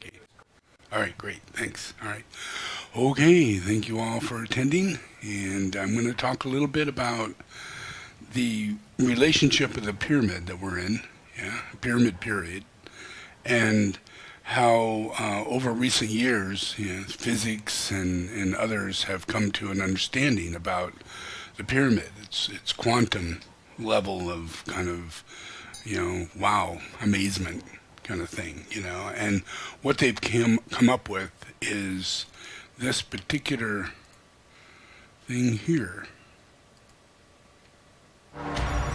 Okay. All right, great. Thanks. All right. Okay, thank you all for attending. And I'm going to talk a little bit about the relationship of the pyramid that we're in, yeah, pyramid period, and how over recent years, physics and others have come to an understanding about the pyramid. It's quantum level of kind of, wow, amazement kind of thing, and what they've come up with is this particular thing here.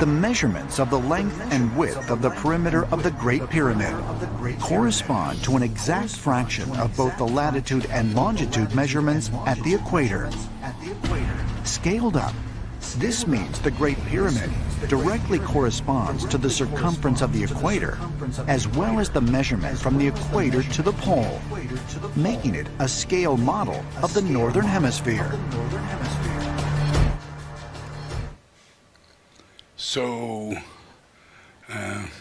The measurements of the length and width of the perimeter of the Great Pyramid correspond to an exact fraction of both the latitude and longitude measurements at the equator. Scaled up, this means the Great Pyramid directly corresponds to the circumference of the equator, as well as the measurement from the equator to the pole, making it a scale model of the Northern Hemisphere. So,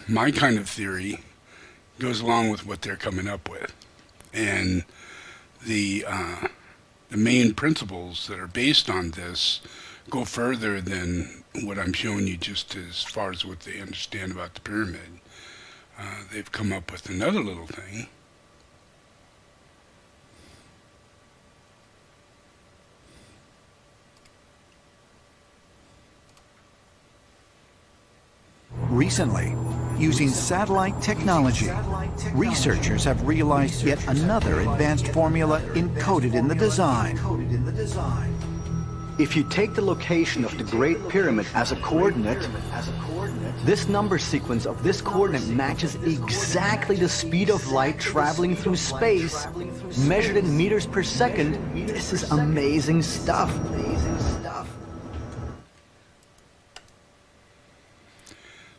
my kind of theory goes along with what they're coming up with, and the main principles that are based on this go further than what I'm showing you, just as far as what they understand about the pyramid. They've come up with another little thing. Recently, using satellite technology, researchers have realized yet another advanced formula encoded in the design. If you take the location of the Great Pyramid as a coordinate, this number sequence of this coordinate matches exactly the speed of light traveling through space, measured in meters per second. This is amazing stuff.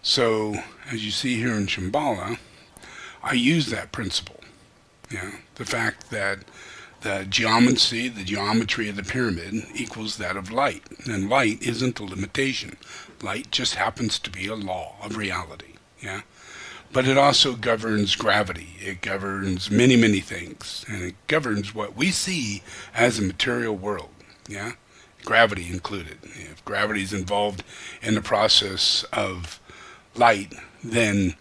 So, as you see here in Shambhala, I use that principle. The fact that the geometry of the pyramid equals that of light. And light isn't a limitation. Light just happens to be a law of reality. But it also governs gravity. It governs many, many things. And it governs what we see as a material world. Gravity included. If gravity is involved in the process of light, then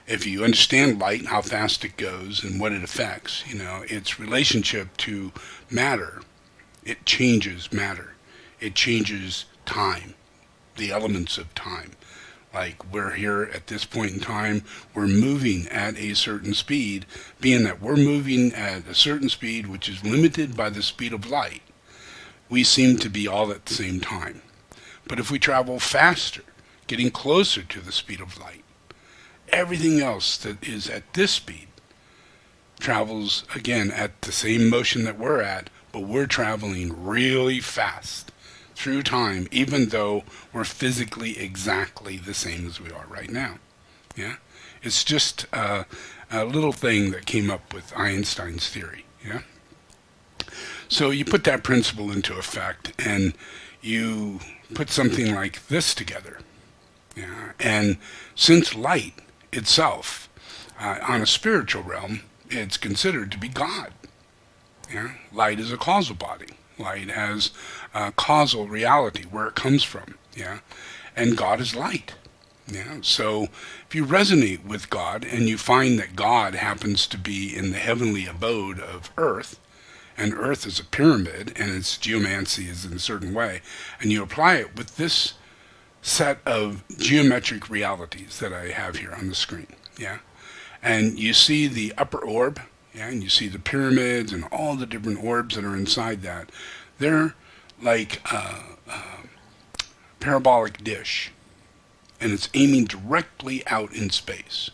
if you understand light, how fast it goes and what it affects, its relationship to matter, it changes matter. It changes time, the elements of time. Like we're here at this point in time, we're moving at a certain speed, being that we're moving at a certain speed which is limited by the speed of light. We seem to be all at the same time. But if we travel faster, getting closer to the speed of light, everything else that is at this speed travels again at the same motion that we're at, but we're traveling really fast through time, even though we're physically exactly the same as we are right now. It's just a little thing that came up with Einstein's theory. So you put that principle into effect and you put something like this together. And since light itself, on a spiritual realm, it's considered to be God. Light is a causal body. Light has causal reality, where it comes from. And God is light. So if you resonate with God and you find that God happens to be in the heavenly abode of Earth, and Earth is a pyramid and its geomancy is in a certain way, and you apply it with this set of geometric realities that I have here on the screen, and you see the upper orb, and you see the pyramids and all the different orbs that are inside that. They're like a parabolic dish, and it's aiming directly out in space.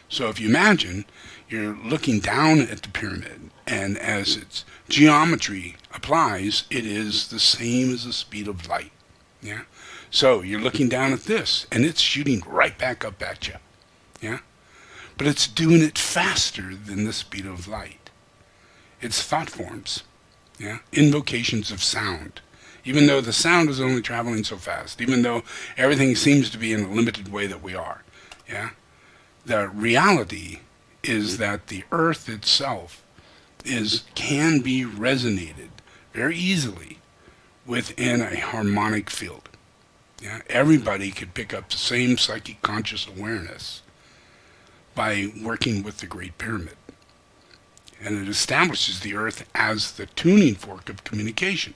So if you imagine you're looking down at the pyramid, and as its geometry applies, it is the same as the speed of light. So you're looking down at this, and it's shooting right back up at you. But it's doing it faster than the speed of light. It's thought forms. Invocations of sound. Even though the sound is only traveling so fast, even though everything seems to be in a limited way that we are. The reality is that the earth itself can be resonated very easily within a harmonic field. Yeah? Everybody could pick up the same psychic conscious awareness by working with the Great Pyramid. And it establishes the earth as the tuning fork of communication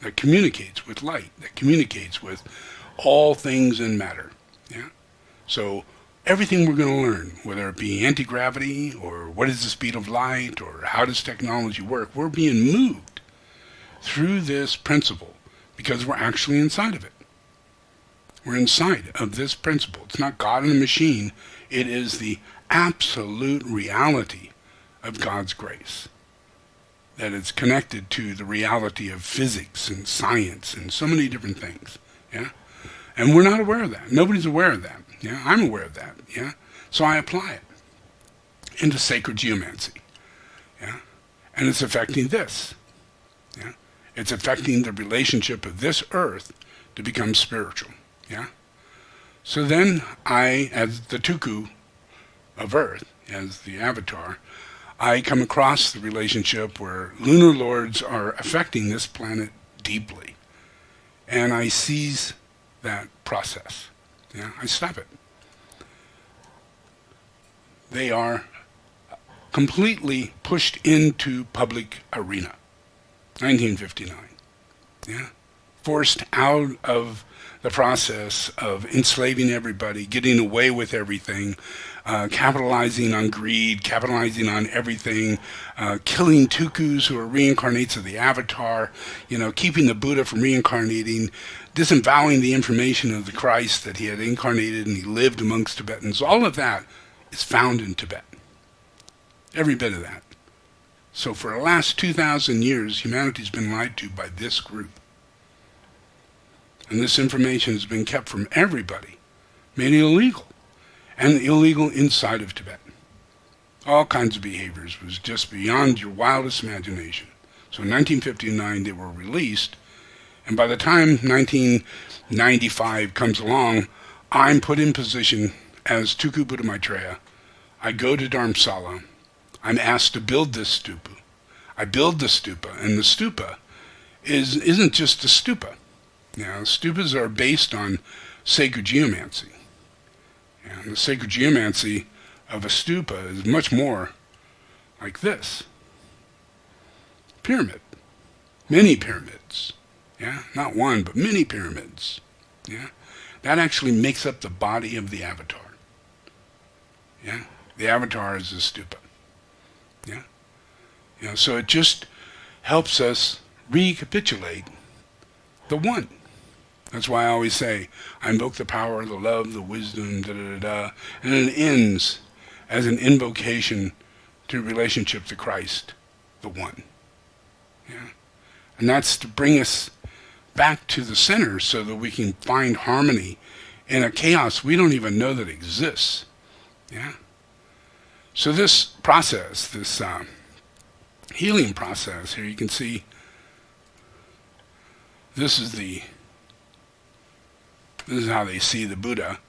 that communicates with light, that communicates with all things in matter. Yeah? So everything we're going to learn, whether it be anti-gravity or what is the speed of light or how does technology work, we're being moved through this principle because we're actually inside of it. We're inside of this principle. It's not God in a machine. It is the absolute reality of God's grace. That it's connected to the reality of physics and science and so many different things. Yeah? And we're not aware of that. Nobody's aware of that. Yeah? I'm aware of that. Yeah? So I apply it into sacred geomancy. Yeah? And it's affecting this. Yeah? It's affecting the relationship of this earth to become spiritual. Yeah? So then I, as the Tuku of Earth, as the avatar, I come across the relationship where Lunar Lords are affecting this planet deeply. And I seize that process. Yeah? I stop it. They are completely pushed into public arena. 1959. Yeah? Forced out of the process of enslaving everybody, getting away with everything, capitalizing on greed, capitalizing on everything, killing tukus who are reincarnates of the avatar, keeping the Buddha from reincarnating, disavowing the information of the Christ that he had incarnated and he lived amongst Tibetans. All of that is found in Tibet. Every bit of that. So for the last 2,000 years, humanity's been lied to by this group. And this information has been kept from everybody, made it illegal, and illegal inside of Tibet. All kinds of behaviors was just beyond your wildest imagination. So in 1959 they were released, and by the time 1995 comes along, I'm put in position as Tuku Buddha Maitreya. I go to Dharamsala. I'm asked to build this stupa. I build the stupa, and the stupa isn't just a stupa. Now, stupas are based on sacred geomancy. And the sacred geomancy of a stupa is much more like this. Pyramid. Many pyramids. Yeah, not one, but many pyramids. Yeah, that actually makes up the body of the avatar. Yeah, the avatar is a stupa. Yeah, so it just helps us recapitulate the one. That's why I always say, I invoke the power, the love, the wisdom, da-da-da-da, and it ends as an invocation to relationship to Christ, the one. Yeah, and that's to bring us back to the center so that we can find harmony in a chaos we don't even know that exists. Yeah. So this process, this healing process, here you can see, this is how they see the Buddha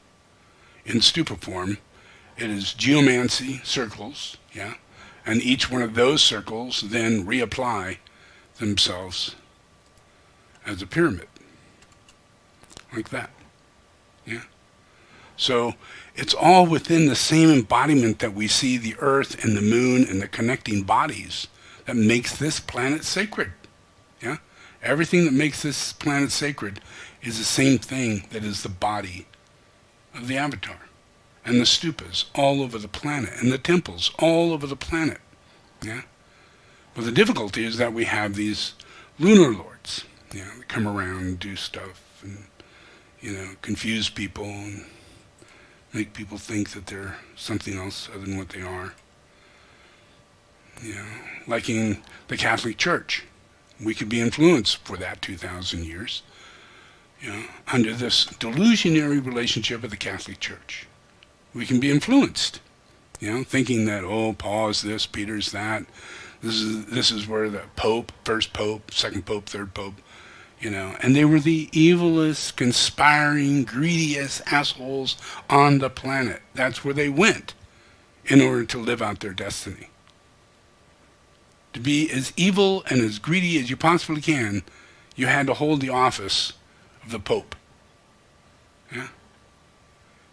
in stupa form. It is geomancy circles, yeah, and each one of those circles then reapply themselves as a pyramid, like that, yeah. So it's all within the same embodiment that we see the earth and the moon and the connecting bodies that makes this planet sacred, yeah. Everything that makes this planet sacred is the same thing that is the body of the avatar, and the stupas all over the planet, and the temples all over the planet, yeah. But the difficulty is that we have these lunar lords, yeah, that come around and do stuff and, confuse people and make people think that they're something else other than what they are. Like in the Catholic Church, we could be influenced for that 2,000 years, under this delusionary relationship of the Catholic Church. We can be influenced, thinking that, Paul is this, Peter's that. This is where the Pope, first Pope, second Pope, third Pope, and they were the evilest, conspiring, greediest assholes on the planet. That's where they went. in order to live out their destiny. To be as evil and as greedy as you possibly can, you had to hold the office of the Pope. Yeah?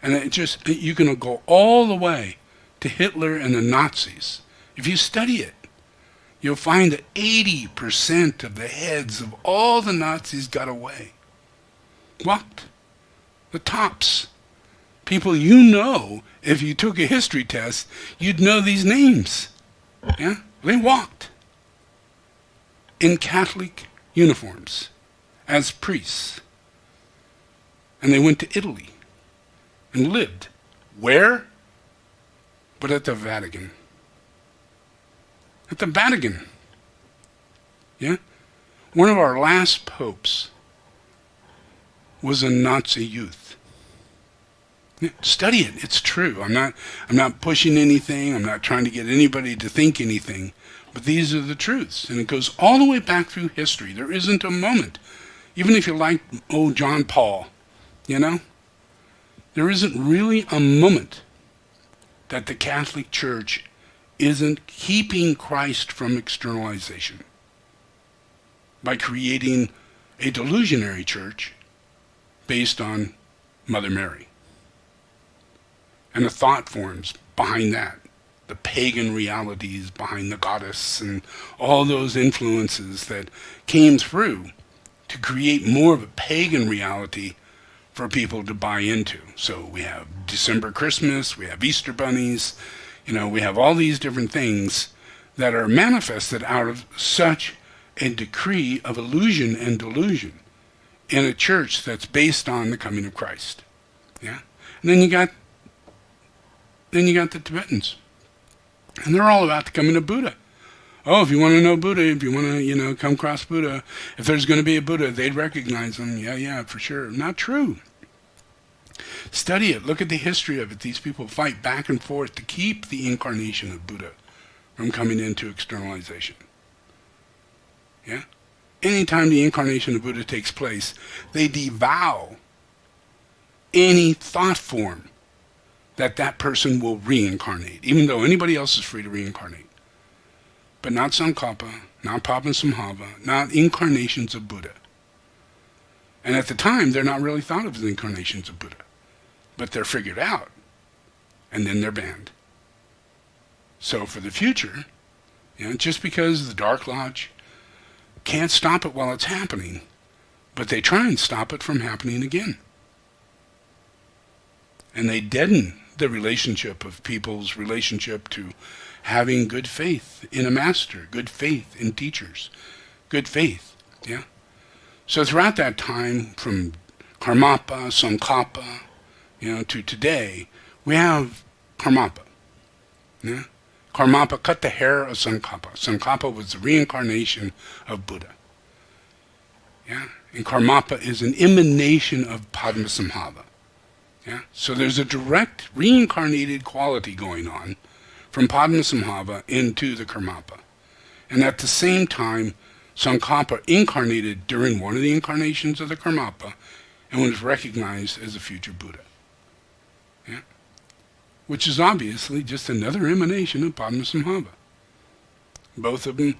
And you can go all the way to Hitler and the Nazis. If you study it, you'll find that 80% of the heads of all the Nazis got away. Walked. The tops. People you know, if you took a history test, you'd know these names. Yeah? They walked. In Catholic uniforms. As priests. And they went to Italy. And lived. Where? But at the Vatican. At the Vatican. Yeah? One of our last popes was a Nazi youth. Yeah, study it. It's true. I'm not pushing anything. I'm not trying to get anybody to think anything. But these are the truths. And it goes all the way back through history. There isn't a moment. Even if you like old John Paul, you know? There isn't really a moment that the Catholic Church isn't keeping Christ from externalization by creating a delusionary church based on Mother Mary. And the thought forms behind that, the pagan realities behind the goddess and all those influences that came through to create more of a pagan reality for people to buy into. So we have December Christmas, we have Easter bunnies, we have all these different things that are manifested out of such a decree of illusion and delusion in a church that's based on the coming of Christ. Yeah? And then you got the Tibetans. And they're all about the coming of Buddha. Oh, if you want to know Buddha, if you want to, come across Buddha, if there's going to be a Buddha, they'd recognize him. Yeah, for sure. Not true. Study it. Look at the history of it. These people fight back and forth to keep the incarnation of Buddha from coming into externalization. Yeah? Anytime the incarnation of Buddha takes place, they devow any thought form that person will reincarnate, even though anybody else is free to reincarnate. But not tsongkhapa, not padmasambhava, not incarnations of Buddha. And at the time, they're not really thought of as incarnations of Buddha. But they're figured out, and then they're banned. So for the future, just because the Dark Lodge can't stop it while it's happening, but they try and stop it from happening again. And they deaden the relationship of people's relationship to having good faith in a master, good faith in teachers, good faith, yeah? So throughout that time, from Karmapa, Tsongkhapa, to today, we have Karmapa, yeah? Karmapa cut the hair of Tsongkhapa. Tsongkhapa was the reincarnation of Buddha, yeah? And Karmapa is an emanation of Padmasambhava. Yeah? So there's a direct reincarnated quality going on from Padmasambhava into the Karmapa. And at the same time, Tsongkhapa incarnated during one of the incarnations of the Karmapa and was recognized as a future Buddha. Yeah? Which is obviously just another emanation of Padmasambhava. Both of them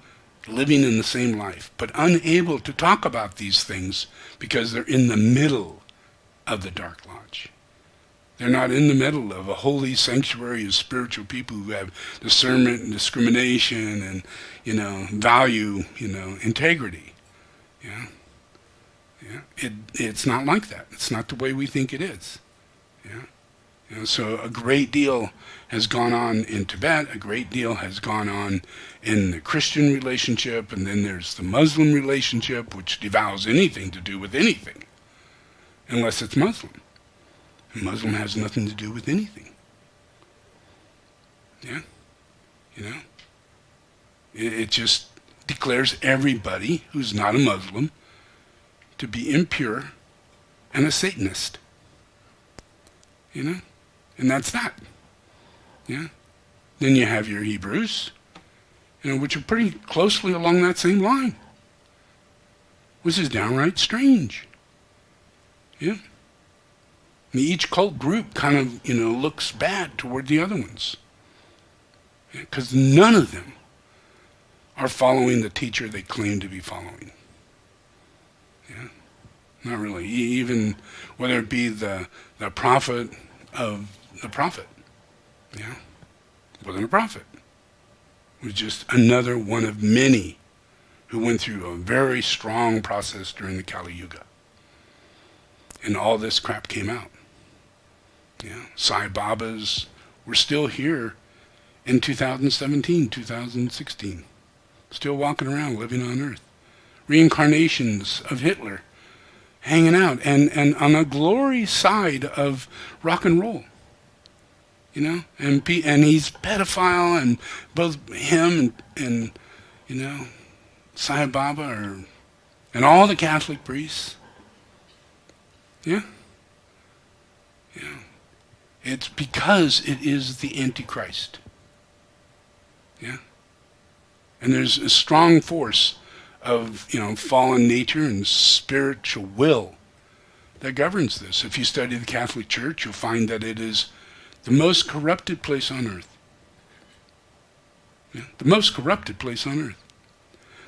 living in the same life, but unable to talk about these things because they're in the middle of the Dark Lodge. They're not in the middle of a holy sanctuary of spiritual people who have discernment and discrimination and, value, integrity. Yeah? Yeah? It's not like that. It's not the way we think it is. Yeah? So a great deal has gone on in Tibet, a great deal has gone on in the Christian relationship, and then there's the Muslim relationship, which devours anything to do with anything, unless it's Muslim. Muslim has nothing to do with anything. Yeah? It just declares everybody who's not a Muslim to be impure and a Satanist. And that's that. Yeah? Then you have your Hebrews, which are pretty closely along that same line. Which is downright strange. Yeah? Each cult group kind of, looks bad toward the other ones. Because none of them are following the teacher they claim to be following. Yeah, not really. Even whether it be the prophet of the prophet. Yeah, wasn't a prophet. It was just another one of many who went through a very strong process during the Kali Yuga. And all this crap came out. Yeah, Sai Babas were still here in 2017, 2016. Still walking around, living on Earth. Reincarnations of Hitler hanging out, and on the glory side of rock and roll. You know, and he's pedophile, and both him and you know, Sai Baba and all the Catholic priests. Yeah? Yeah. It's because it is the Antichrist. Yeah? And there's a strong force of, you know, fallen nature and spiritual will that governs this. If you study the Catholic Church, you'll find that it is the most corrupted place on earth. Yeah? The most corrupted place on earth.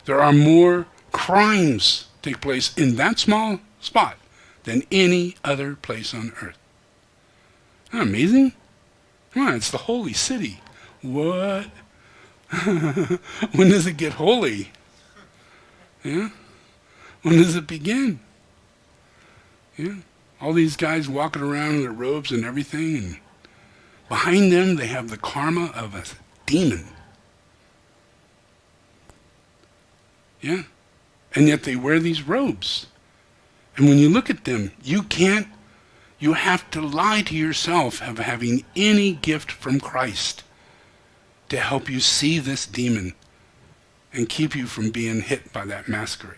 There are more crimes take place in that small spot than any other place on earth. Isn't that amazing? Come on, it's the holy city. What? When does it get holy? Yeah? When does it begin? Yeah? All these guys walking around in their robes and everything, and behind them they have the karma of a demon. Yeah? And yet they wear these robes. And when you look at them, you have to lie to yourself of having any gift from Christ to help you see this demon and keep you from being hit by that masquerade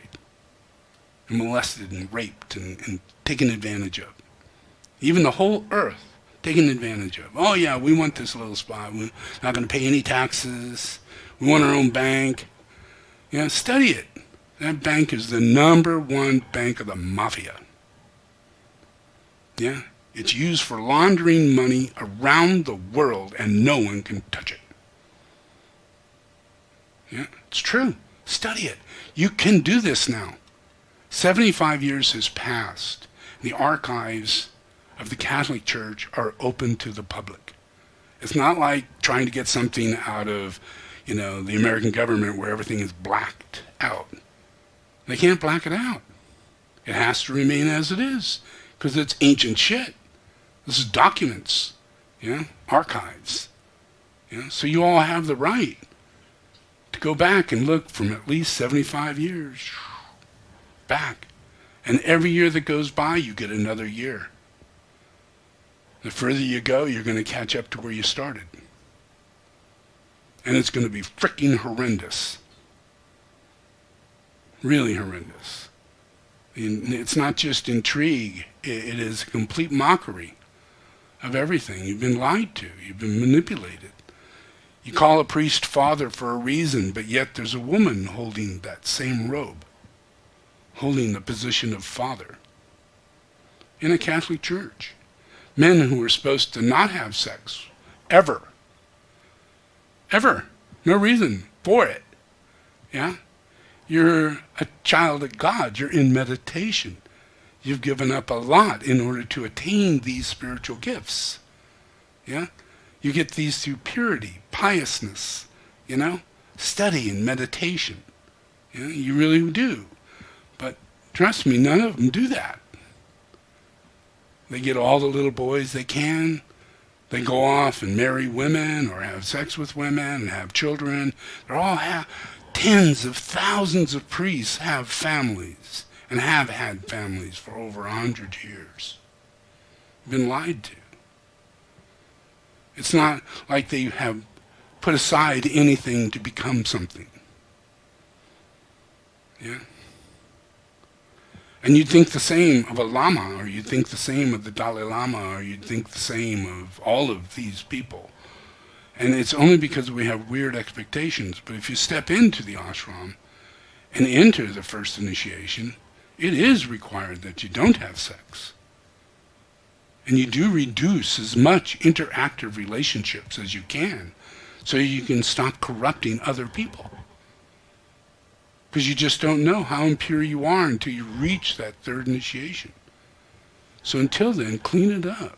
and molested and raped and taken advantage of. Even the whole earth taken advantage of. Oh yeah, we want this little spot. We're not going to pay any taxes. We want our own bank. Yeah, study it. That bank is the #1 bank of the mafia. Yeah, it's used for laundering money around the world and no one can touch it. Yeah, it's true. Study it. You can do this now. 75 years has passed. The archives of the Catholic Church are open to the public. It's not like trying to get something out of, you know, the American government where everything is blacked out. They can't black it out. It has to remain as it is, because it's ancient shit. This is documents, yeah, archives. Yeah, so you all have the right to go back and look from at least 75 years back. And every year that goes by, you get another year. The further you go, you're going to catch up to where you started. And it's going to be freaking horrendous. Really horrendous. And it's not just intrigue. It is a complete mockery of everything. You've been lied to. You've been manipulated. You call a priest father for a reason, but yet there's a woman holding that same robe, holding the position of father in a Catholic church. Men who are supposed to not have sex, ever. Ever. No reason for it. Yeah? You're a child of God. You're in meditation. You've given up a lot in order to attain these spiritual gifts. Yeah? You get these through purity, piousness, you know, study and meditation. Yeah? You really do. But trust me, none of them do that. They get all the little boys they can. They go off and marry women or have sex with women and have children. They're all tens of thousands of priests have families and have had families for over 100 years. Been lied to. It's not like they have put aside anything to become something. Yeah? And you'd think the same of a Lama, or you'd think the same of the Dalai Lama, or you'd think the same of all of these people. And it's only because we have weird expectations. But if you step into the ashram and enter the first initiation, it is required that you don't have sex. And you do reduce as much interactive relationships as you can, so you can stop corrupting other people. Because you just don't know how impure you are until you reach that third initiation. So until then, clean it up.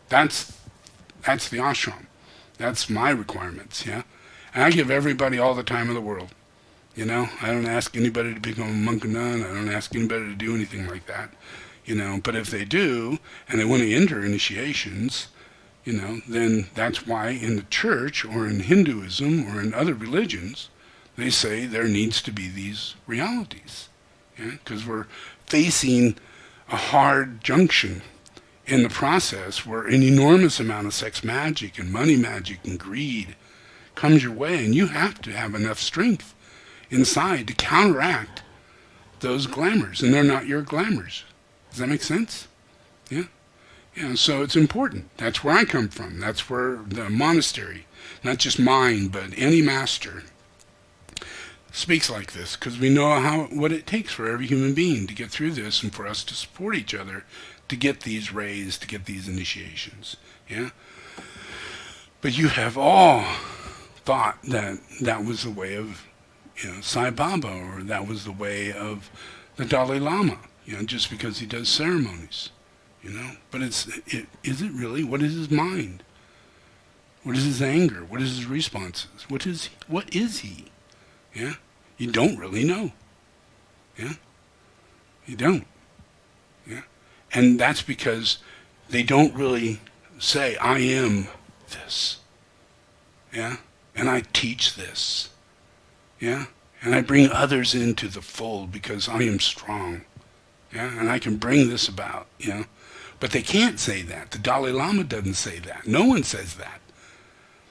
That's the ashram. That's my requirements, yeah? And I give everybody all the time in the world. You know, I don't ask anybody to become a monk or nun. I don't ask anybody to do anything like that. You know, but if they do, and they want to enter initiations, you know, then that's why in the church or in Hinduism or in other religions, they say there needs to be these realities. Yeah? Because we're facing a hard junction in the process where an enormous amount of sex magic and money magic and greed comes your way, and you have to have enough strength inside to counteract those glamours, and they're not your glamours. Does that make sense? Yeah? Yeah, so it's important. That's where I come from. That's where the monastery, not just mine, but any master, speaks like this, because we know what it takes for every human being to get through this and for us to support each other to get these rays, to get these initiations. Yeah? But you have all thought that that was the way of, you know, Sai Baba, or that was the way of the Dalai Lama, you know, just because he does ceremonies, you know. But is it really? What is his mind? What is his anger? What is his responses? What is he? Yeah? You don't really know. Yeah? You don't. Yeah? And that's because they don't really say, I am this. Yeah? And I teach this. Yeah? And I bring others into the fold because I am strong. Yeah? And I can bring this about, you know. But they can't say that. The Dalai Lama doesn't say that. No one says that.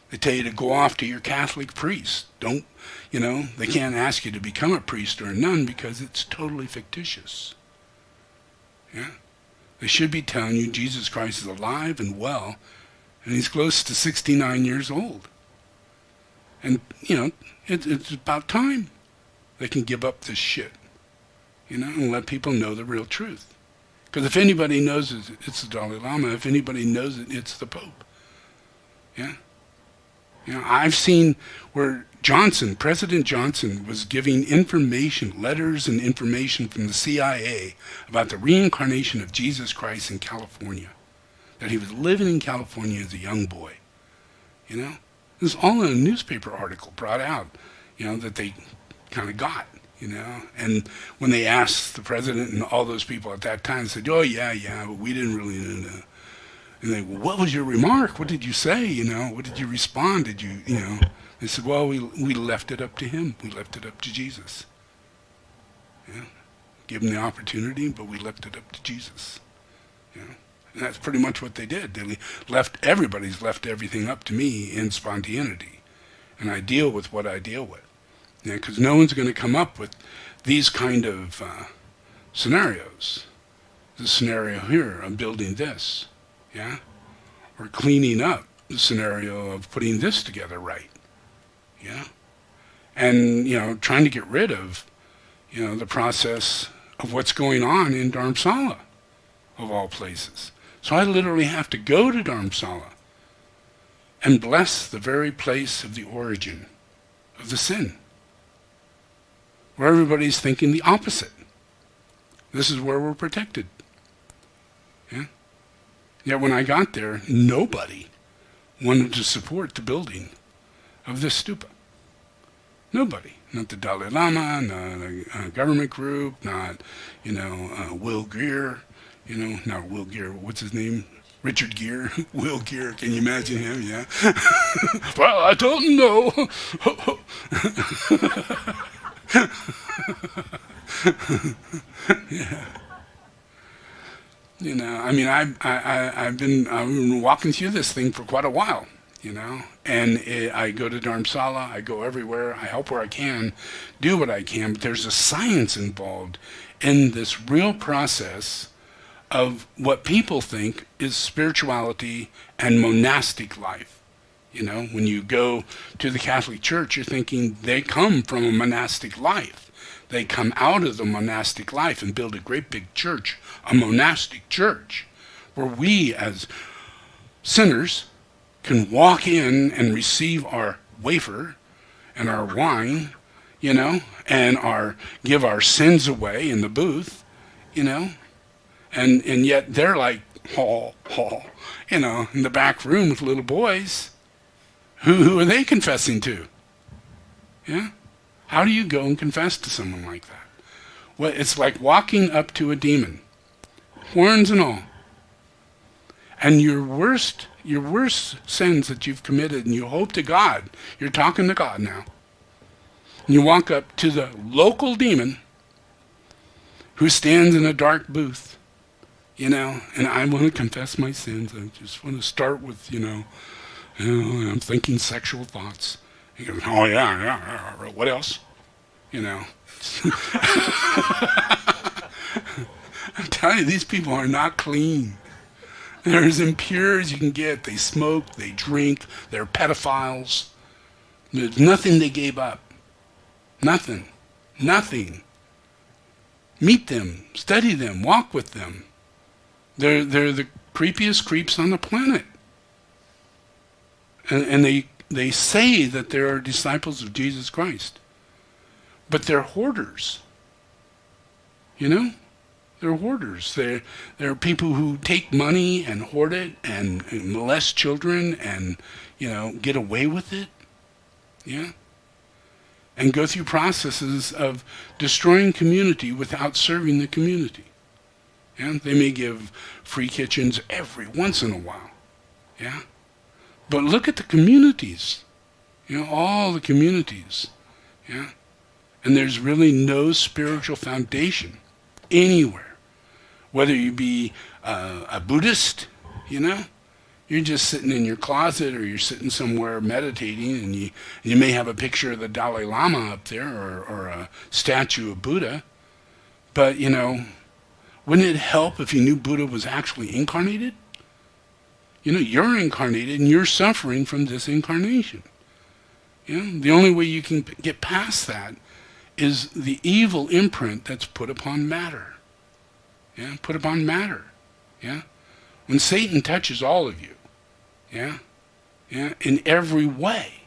They tell you to go off to your Catholic priest. Don't, you know, they can't ask you to become a priest or a nun because it's totally fictitious. Yeah? They should be telling you Jesus Christ is alive and well, and he's close to 69 years old. And, you know, it's about time they can give up this shit, you know, and let people know the real truth. Because if anybody knows it, it's the Dalai Lama. If anybody knows it, it's the Pope. Yeah? You know, I've seen where President Johnson was giving information, letters and information from the CIA about the reincarnation of Jesus Christ in California. That he was living in California as a young boy. You know? It was all in a newspaper article brought out, you know, that they kind of got, you know. And when they asked the president and all those people at that time, they said, oh, yeah, but we didn't really know. And they, well, what was your remark? What did you say, you know? What did you respond? Did you, you know? They said, well, we left it up to him. We left it up to Jesus. Yeah? Give him the opportunity, but we left it up to Jesus. Yeah? And that's pretty much what they did. Everybody's left everything up to me in spontaneity. And I deal with what I deal with. Yeah, because no one's going to come up with these kind of scenarios. The scenario here of building this. Yeah? Or cleaning up the scenario of putting this together right. Yeah? And, you know, trying to get rid of, you know, the process of what's going on in Dharamsala, of all places. So I literally have to go to Dharamsala and bless the very place of the origin of the sin, where everybody's thinking the opposite. This is where we're protected. Yeah? Yet when I got there, nobody wanted to support the building of this stupa. Nobody. Not the Dalai Lama, not a government group, not, you know, Will Greer, you know, not Will Gear, what's his name? Richard Gere, Will Gear, can you imagine him? Yeah. Well, I don't know. Yeah. You know, I mean, I've been walking through this thing for quite a while, you know, and I go to Dharamsala, I go everywhere, I help where I can, do what I can, but there's a science involved in this real process of what people think is spirituality and monastic life. You know, when you go to the Catholic Church, you're thinking they come from a monastic life. They come out of the monastic life and build a great big church, a monastic church, where we as sinners can walk in and receive our wafer and our wine, and give our sins away in the booth, and yet they're like, in the back room with little boys. Who are they confessing to? Yeah? How do you go and confess to someone like that? Well, it's like walking up to a demon, horns and all. And your worst sins that you've committed, and you hope to God, you're talking to God now. And you walk up to the local demon who stands in a dark booth, and I want to confess my sins. I just want to start with, I'm thinking sexual thoughts. He goes, oh yeah, what else? I'm telling you, these people are not clean. They're as impure as you can get. They smoke, they drink, they're pedophiles. There's nothing they gave up. Nothing. Meet them, study them, walk with them. They're the creepiest creeps on the planet. And they say that they are disciples of Jesus Christ. But they're hoarders. They're hoarders. They're people who take money and hoard it and molest children and, get away with it. Yeah? And go through processes of destroying community without serving the community. Yeah? They may give free kitchens every once in a while. Yeah? But look at the communities. All the communities. Yeah? And there's really no spiritual foundation anywhere. Whether you be a Buddhist, you're just sitting in your closet or you're sitting somewhere meditating, and you may have a picture of the Dalai Lama up there or a statue of Buddha. But, wouldn't it help if you knew Buddha was actually incarnated? You're incarnated and you're suffering from this incarnation. The only way you can get past that is the evil imprint that's put upon matter. Yeah, put upon matter. Yeah, when Satan touches all of you, in every way,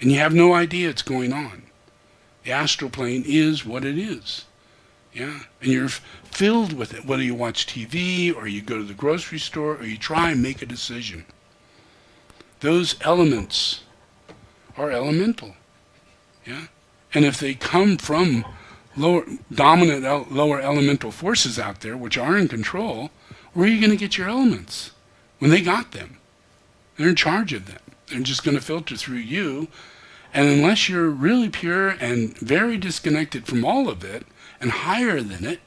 and you have no idea it's going on. The astral plane is what it is. Yeah, and you're filled with it, whether you watch TV or you go to the grocery store or you try and make a decision. Those elements are elemental. Yeah. And if they come from dominant lower elemental forces out there, which are in control, where are you going to get your elements? When they got them, they're in charge of them. They're just going to filter through you. And unless you're really pure and very disconnected from all of it, and higher than it,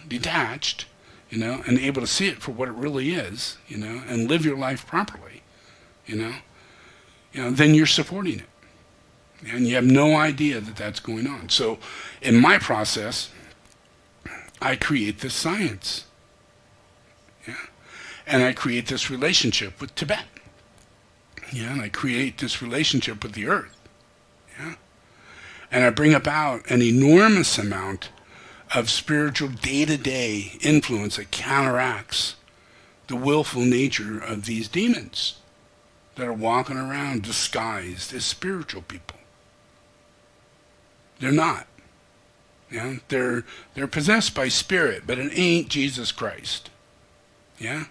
detached, and able to see it for what it really is, and live your life properly, then you're supporting it. And you have no idea that that's going on. So in my process, I create this science. Yeah. And I create this relationship with Tibet. Yeah. And I create this relationship with the earth. Yeah. And I bring about an enormous amount of spiritual day-to-day influence that counteracts the willful nature of these demons that are walking around disguised as spiritual people. They're not. Yeah, they're possessed by spirit, but it ain't Jesus Christ. Yeah,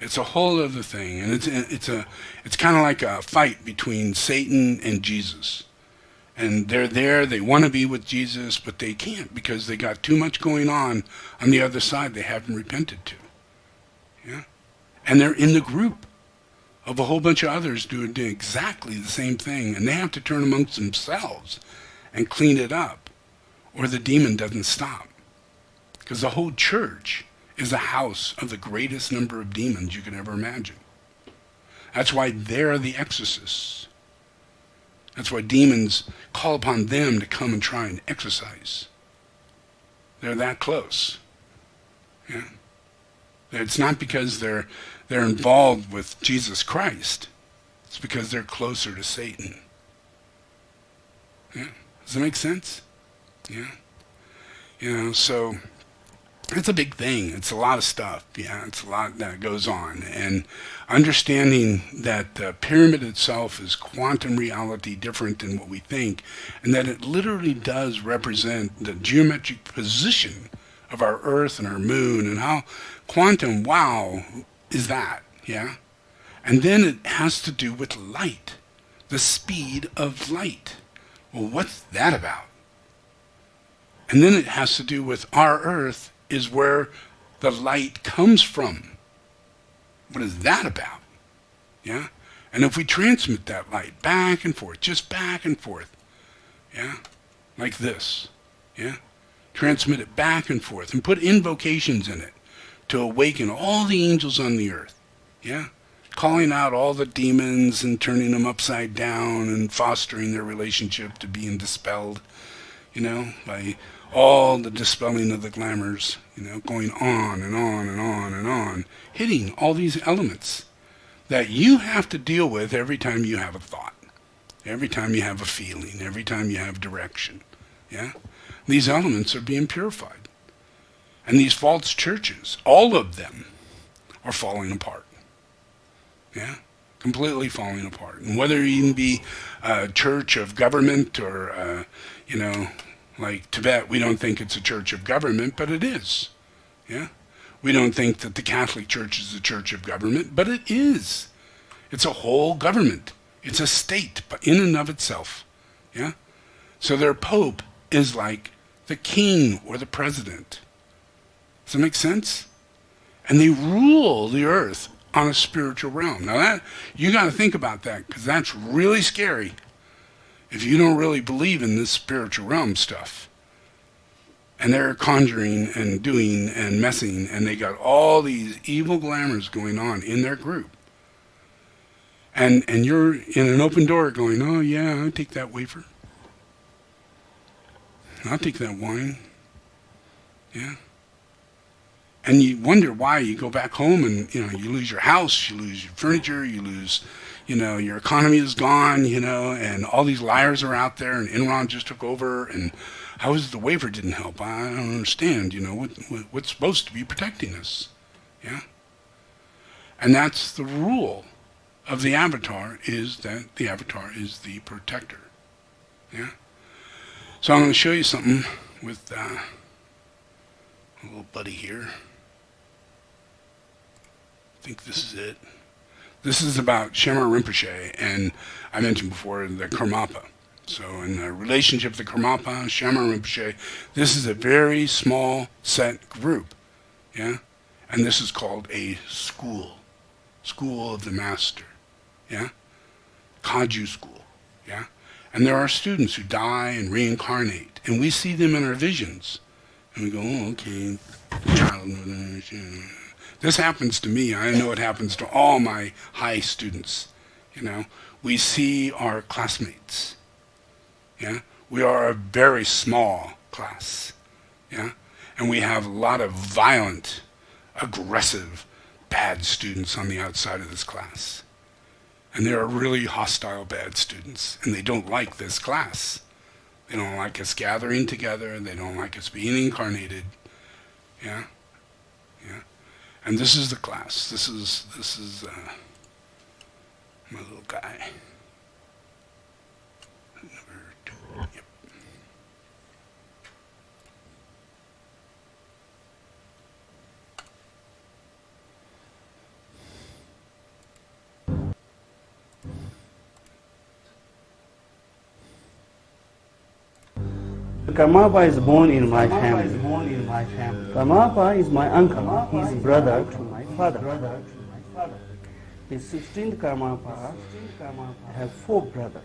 it's a whole other thing, and it's kind of like a fight between Satan and Jesus. And they're there. They want to be with Jesus, but they can't because they got too much going on the other side they haven't repented to. Yeah, and they're in the group of a whole bunch of others doing exactly the same thing, and they have to turn amongst themselves and clean it up, or the demon doesn't stop. Because the whole church is a house of the greatest number of demons you can ever imagine. That's why they're the exorcists. That's why demons call upon them to come and try and exorcise. They're that close. Yeah. It's not because they're involved with Jesus Christ. It's because they're closer to Satan. Yeah. Does that make sense? Yeah. So It's a big thing. It's a lot of stuff. Yeah, it's a lot that goes on. And understanding that the pyramid itself is quantum reality different than what we think, and that it literally does represent the geometric position of our Earth and our moon, and how quantum, wow, is that, yeah? And then it has to do with light, the speed of light. Well, what's that about? And then it has to do with our Earth is where the light comes from. What is that about? Yeah? And if we transmit that light back and forth, just back and forth, yeah? Like this, yeah? Transmit it back and forth and put invocations in it to awaken all the angels on the earth, yeah? Calling out all the demons and turning them upside down and fostering their relationship to being dispelled, by all the dispelling of the glamours, going on and on and on and on, hitting all these elements that you have to deal with every time you have a thought, every time you have a feeling, every time you have direction, yeah? These elements are being purified. And these false churches, all of them, are falling apart. Yeah? Completely falling apart. And whether you even be a church of government or, like Tibet, we don't think it's a church of government, but it is. Yeah? We don't think that the Catholic Church is a church of government, but it is. It's a whole government. It's a state in and of itself. Yeah? So their pope is like the king or the president. Does that make sense? And they rule the earth on a spiritual realm. Now that, you got to think about that, because that's really scary if you don't really believe in this spiritual realm stuff. And they're conjuring and doing and messing, and they got all these evil glamours going on in their group. And you're in an open door going, oh yeah, I'll take that wafer. I'll take that wine. Yeah. And you wonder why. You go back home and, you lose your house, you lose your furniture, you lose, your economy is gone, and all these liars are out there, and Enron just took over, and how is it the wafer didn't help? I don't understand, what's supposed to be protecting us. Yeah? And that's the rule of the avatar, is that the avatar is the protector. Yeah? So I'm going to show you something with a little buddy here. I think this is it. This is about Shambhala Rinpoche, and I mentioned before the Karmapa. So in the relationship of the Karmapa, Shambhala Rinpoche, this is a very small set group. Yeah? And this is called a school. School of the Master. Yeah? Kaju school. Yeah? And there are students who die and reincarnate, and we see them in our visions. And we go, oh, okay, child. This happens to me. I know it happens to all my high students. We see our classmates. Yeah? We are a very small class. Yeah? And we have a lot of violent, aggressive, bad students on the outside of this class. And there are really hostile bad students, and they don't like this class. They don't like us gathering together, they don't like us being incarnated. Yeah? Yeah? And this is the class. This is my little guy. Number 2. Yep. Karmapa is born in my family. Karmapa is my uncle. He is brother to my father. The 16th Karmapa have 4 brothers.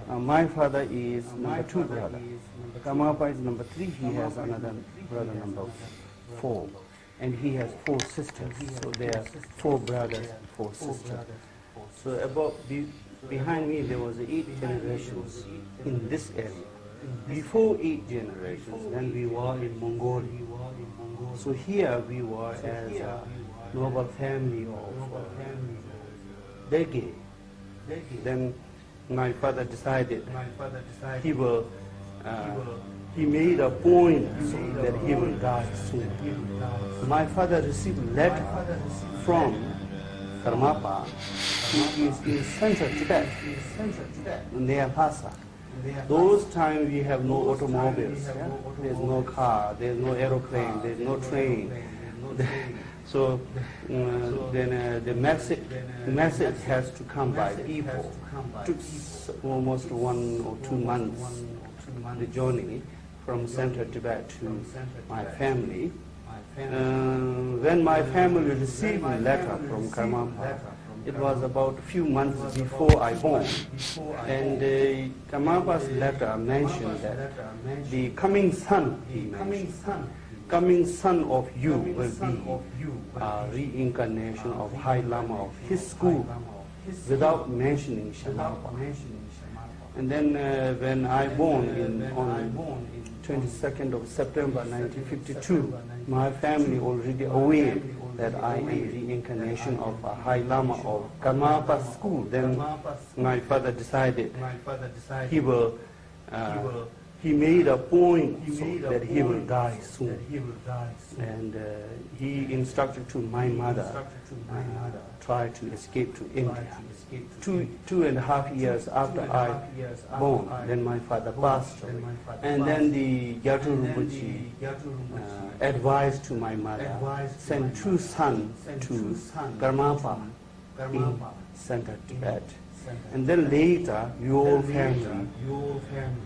My father is number 2 brother. Karmapa is number 3. He has another brother number 4. And he has 4 sisters. So there are 4 brothers, 4 sisters. So behind me there was 8 generations in this area. Before 8 generations, then we were in Mongolia. So here we were as a noble family of Dorje. Then my father decided he will he made a point that he will die soon. My father received a letter from Karmapa, who is in central Tibet, near Lhasa. Those times we have no automobiles, yeah? There's no car, there's no aeroplane, there's no train. So then the message has to come by people. It took almost 1 or 2 months, the journey from central Tibet to my family. When my family received a letter from Karmapa, it was about a few months before I born. And Karmapa's letter mentioned that the coming son, coming son of you will be a reincarnation of High Lama of his school, without mentioning Shambhala. And then when I born on 22nd of September 1952, my family already aware that I am reincarnation of a High Lama of Karmapa school. Then my father decided he made a point that he will die soon. And he instructed to my mother try to escape to India. 2.5 years after I born, then my father passed away. And then the Gyatu Rinpoche advised to my mother, send 2 sons to Karmapa in central Tibet. And then later, your family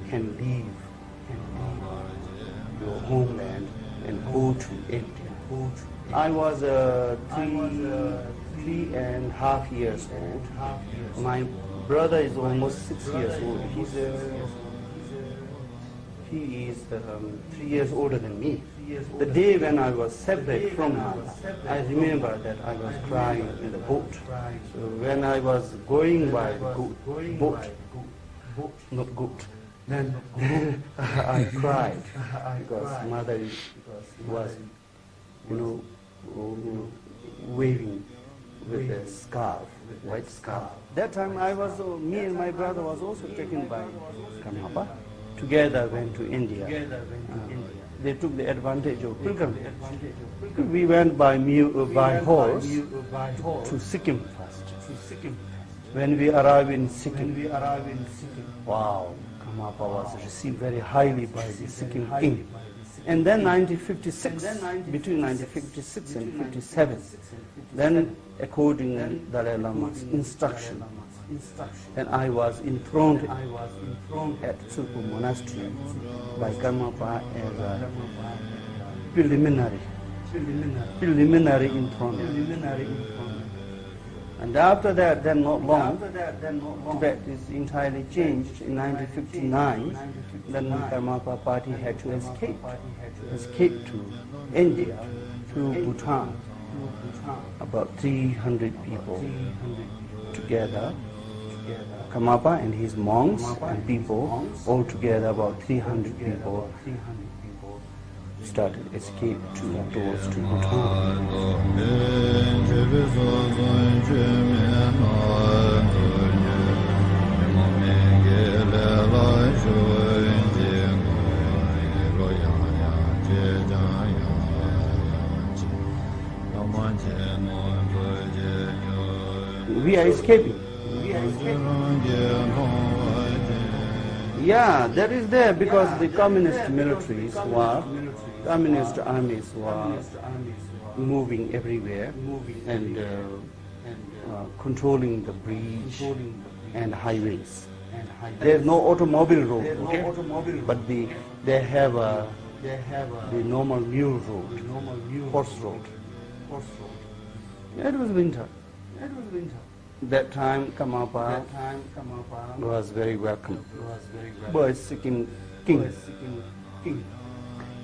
can leave your homeland and go to India. I was 3.5 years old. My brother is almost 6 years old. He is 3 years older than me. The day when I was separated from him, I remember that I was crying in the boat. So when I was going by boat, not goat, then I cried because mother was, waving with a scarf, white scarf. That time me and my brother was also taken by Karmapa. Together went to India. They took the advantage of pilgrimage. We went by horse to Sikkim first. When we arrived in Sikkim, wow, Karmapa was received very highly by the Sikkim king. And then 1956, between 1956 and 57, then according to Dalai Lama's instruction, and I was enthroned at Shambhala Monastery by Karmapa as a preliminary enthronement. And after that, then not long, Tibet is entirely changed. In 1959, then Karmapa party had to escape to India, to Bhutan. About 300 people together. Karmapa and his monks and people, all together about 300 people, started escape towards to Bhutan. We are escaping. Yeah, that is there because the communist communist armies were moving everywhere and controlling the bridge and highways. There's no automobile road, okay? But they have the normal mule road, horse road. It was winter. That time Karmapa was very welcome by Sikkim king.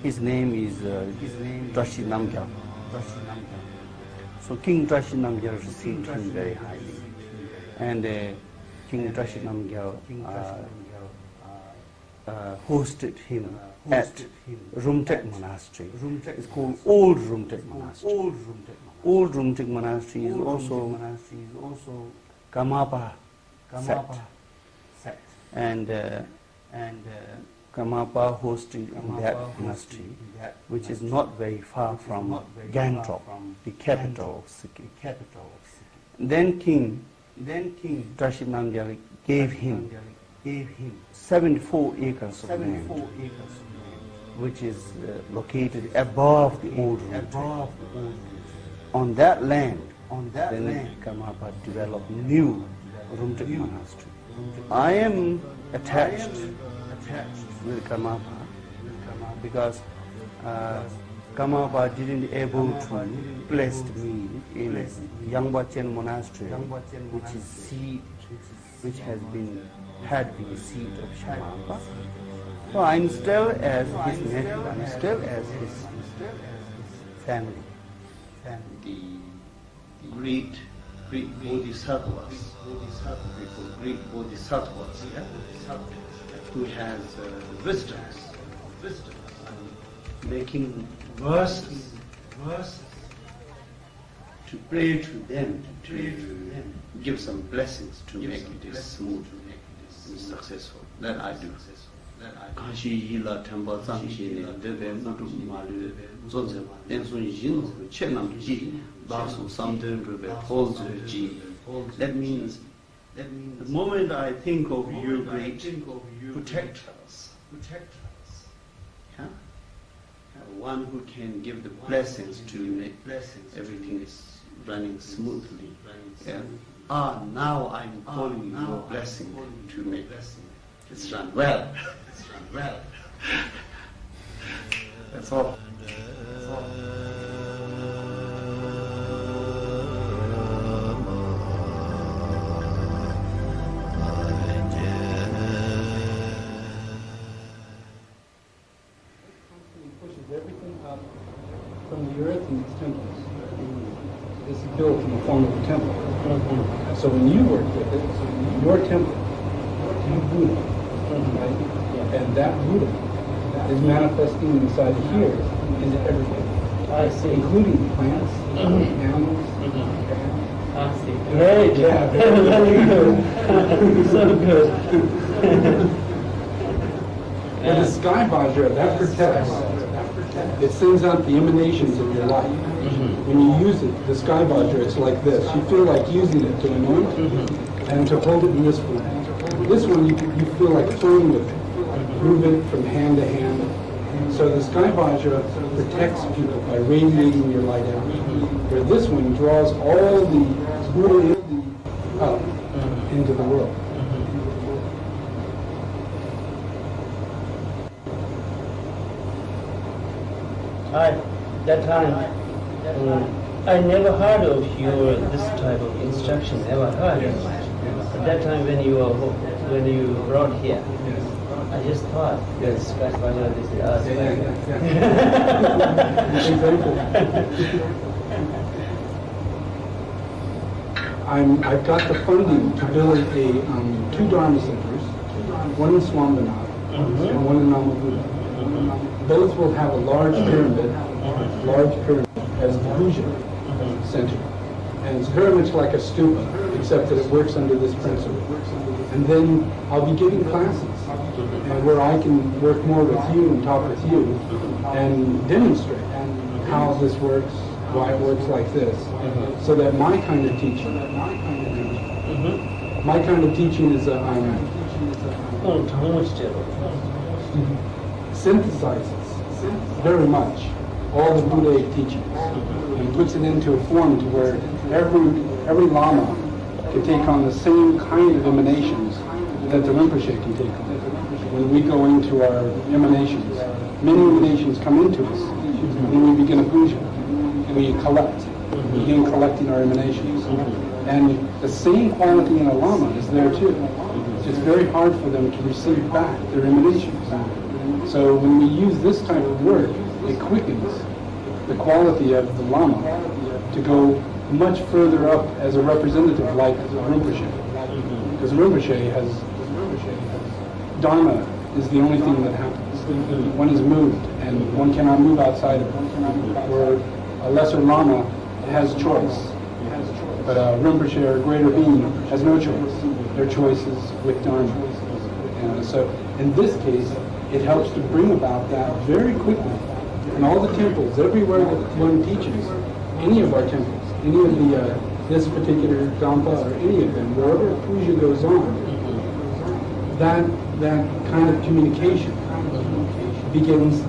His name is Drashi Namgyal. So King Drashi Namgyal received him very highly. And King Drashi Namgyal hosted him at Rumtek Monastery. It's called Old Rumtek Monastery. Old Rumtek Monastery is also Karmapa sect. And Karmapa hosted in that monastery, which is not very far from Gangtok, the capital of Sikkim. Then King Tashi Namgyal gave him 74 acres of land, which is located above the old route. On that land, then Karmapa developed new Rumtek monastery. I am attached with Karmapa because Karmapa didn't able to place me in Yangbachen monastery, which has been seat of Shambhala. So I'm still as his nephew, I'm still as his family. The great bodhisattvas, great bodhisattvas, who has wisdoms, making verses to pray to them, to give some blessings to make it smooth and successful. That I do. Kashi Hila Temple Zangshi Debe Mutu Malu Zonze Ensun Yin Chenam Ji Basu Samden Rube Holds Ji. That means the moment I think of you great protectors, yeah? One who can give the blessings to make everything is running smoothly. Yeah. Now I'm calling your blessing to make it's run well. That's all. Pushes everything up from the earth and its temples. It's built in the form of a temple. So when you work with it, your temple, you Buddha, right? And that Buddha is manifesting inside here into everything. I see. Including plants, animals, I see. Very good. Very good. So good. And the sky vajra, that protects. It sends out the emanations of your life. When you use it, the sky vajra, it's like this. You feel like using it to anoint and to hold it in this form. This one, you feel like playing with it. Move it from hand to hand. So the sky vajra protects people by radiating your light out. Where this one draws all the Buddha up into the world. That time, I never heard of your this type of instruction. Never heard. At that time, when you brought here, I just thought that scratch vajra this is us. I've got the funding to build two dharma centers, one in Swambanath and one in Namabuddha. Both will have a large pyramid as the puja center. And it's very much like a stupa, except that it works under this principle. And then I'll be giving classes, and where I can work more with you and talk with you and demonstrate how this works, why it works like this, so that my kind of teaching is synthesizes very much all the Buddhist teachings and puts it into a form to where every Lama can take on the same kind of emanations that the Rinpoche can take on. When we go into our emanations, many emanations come into us, and then we begin a puja. We begin collecting our emanations. And the same quality in a Lama is there too. It's very hard for them to receive back their emanations. So when we use this type of work, it quickens the quality of the Lama to go much further up as a representative like Rinpoche. Because Rinpoche has, dharma is the only thing that happens. One is moved, and one cannot move outside of it. Where a lesser Lama has choice. But a Rinpoche or a greater being has no choice. Their choice is with dharma. And so in this case, it helps to bring about that very quickly. In all the temples, everywhere that one teaches, any of our temples, any of the this particular Gampa or any of them, wherever puja goes on, that kind of communication begins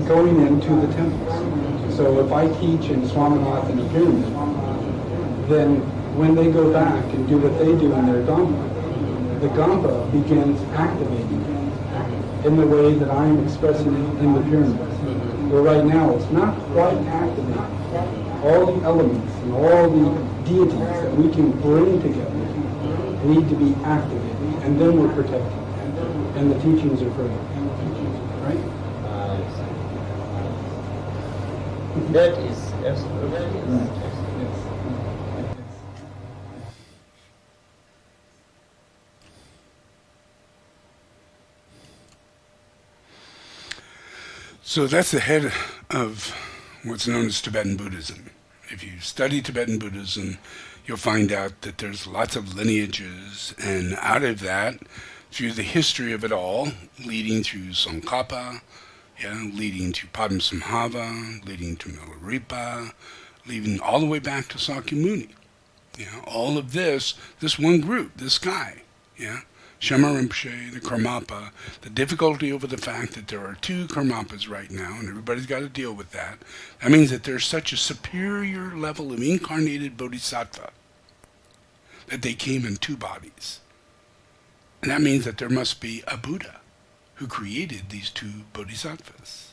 going into the temples. So if I teach in Swaminath in a pyramid, then when they go back and do what they do in their Gampa, the Gampa begins activating in the way that I am expressing it in the pyramid. Where right now it's not quite activated. All the elements and all the deities that we can bring together need to be activated, and then we're protected. And the teachings are further. Right? That is absolutely. So that's the head of what's known as Tibetan Buddhism. If you study Tibetan Buddhism, you'll find out that there's lots of lineages, and out of that, through the history of it all, leading through tsongkhapa, leading to padmasambhava, leading to Milarepa, leading all the way back to Sakyamuni. All of this one group, this guy, Shambhala Rinpoche, the Karmapa, the difficulty over the fact that there are two Karmapas right now, and everybody's got to deal with that. That means that there's such a superior level of incarnated bodhisattva that they came in two bodies. And that means that there must be a Buddha who created these two bodhisattvas.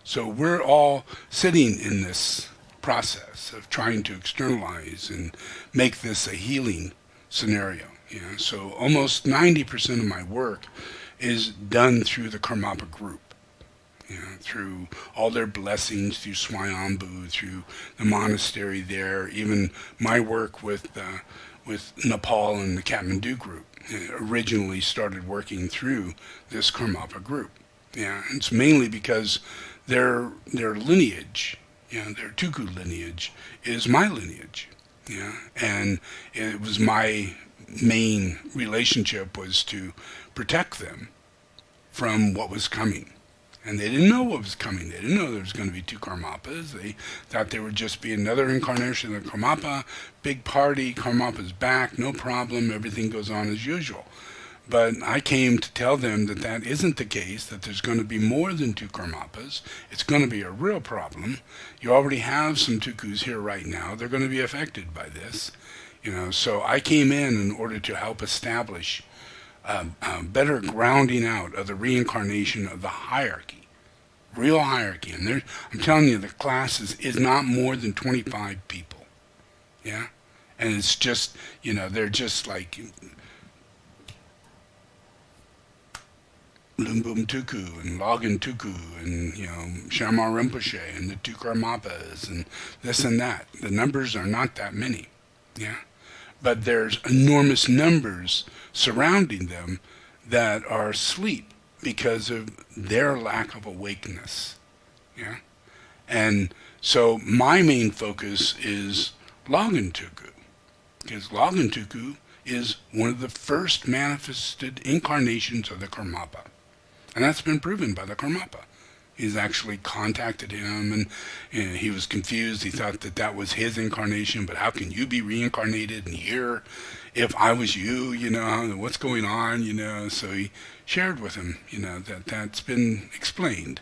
So we're all sitting in this process of trying to externalize and make this a healing scenario. So almost 90% of my work is done through the Karmapa group. Through all their blessings, through Swayambhu, through the monastery there, even my work with Nepal and the Kathmandu group originally started working through this Karmapa group. It's mainly because their lineage, their Tuku lineage, is my lineage. And it was my main relationship was to protect them from what was coming. And they didn't know what was coming. They didn't know there was going to be two Karmapas. They thought there would just be another incarnation of Karmapa, big party, Karmapa's back, no problem, everything goes on as usual. But I came to tell them that that isn't the case, that there's going to be more than two Karmapas. It's going to be a real problem. You already have some Tukus here right now. They're going to be affected by this. So I came in order to help establish better grounding out of the reincarnation of the hierarchy, real hierarchy. And I'm telling you, the class is not more than 25 people. And it's just, they're just like Lumbum Tuku and Logan Tuku and, Shambhala Rinpoche and the two Karmapas and this and that. The numbers are not that many. But there's enormous numbers surrounding them that are asleep because of their lack of awakeness. And so my main focus is Logan Tuku, because Logan Tuku is one of the first manifested incarnations of the Karmapa. And that's been proven by the Karmapa. He's actually contacted him, and he was confused. He thought that was his incarnation, but how can you be reincarnated and here if I was you, what's going on, So he shared with him, that's been explained,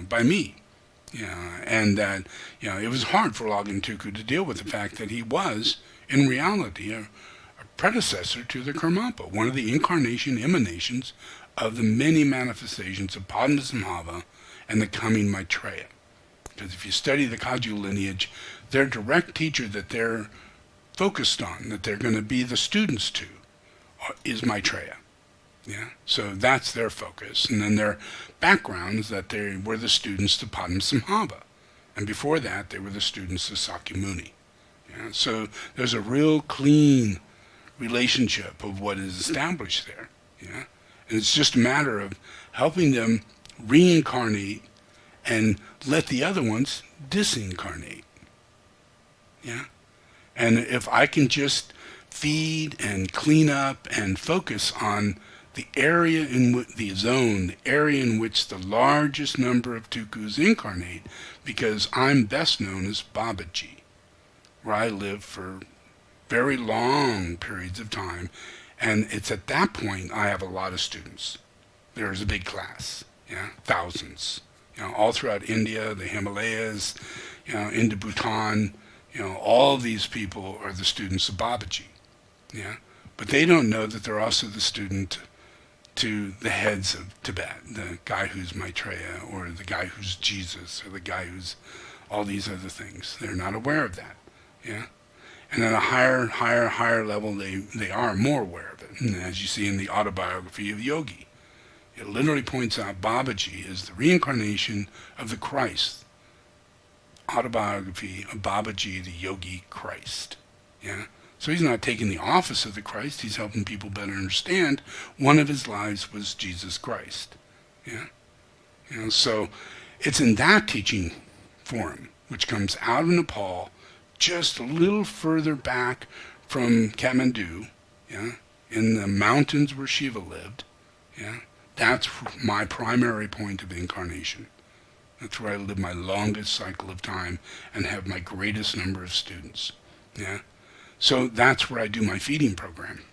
by me. And that, it was hard for Logan Tuku to deal with the fact that he was, in reality, a predecessor to the Karmapa, one of the incarnation emanations of the many manifestations of Padmasambhava and the coming Maitreya. Because if you study the Kagyu lineage, their direct teacher that they're focused on, that they're going to be the students to, is Maitreya. So that's their focus. And then their background is that they were the students to Padmasambhava. And before that, they were the students of Sakyamuni. So there's a real clean relationship of what is established there. And it's just a matter of helping them reincarnate and let the other ones disincarnate. And if I can just feed and clean up and focus on the area the zone, the area in which the largest number of tukus incarnate, because I'm best known as Babaji, where I live for very long periods of time, and it's at that point I have a lot of students. There's a big class, thousands, all throughout India, the Himalayas, into Bhutan, all these people are the students of Babaji, but they don't know that they're also the student to the heads of Tibet, the guy who's Maitreya, or the guy who's Jesus, or the guy who's all these other things. They're not aware of that, And at a higher level, they are more aware of it. And as you see in the autobiography of Yogi, it literally points out Babaji is the reincarnation of the Christ. Autobiography of Babaji, the Yogi Christ. So he's not taking the office of the Christ, he's helping people better understand one of his lives was Jesus Christ. So it's in that teaching forum, which comes out of Nepal, just a little further back from Kathmandu, in the mountains where Shiva lived. That's my primary point of incarnation. That's where I live my longest cycle of time and have my greatest number of students. So that's where I do my feeding program.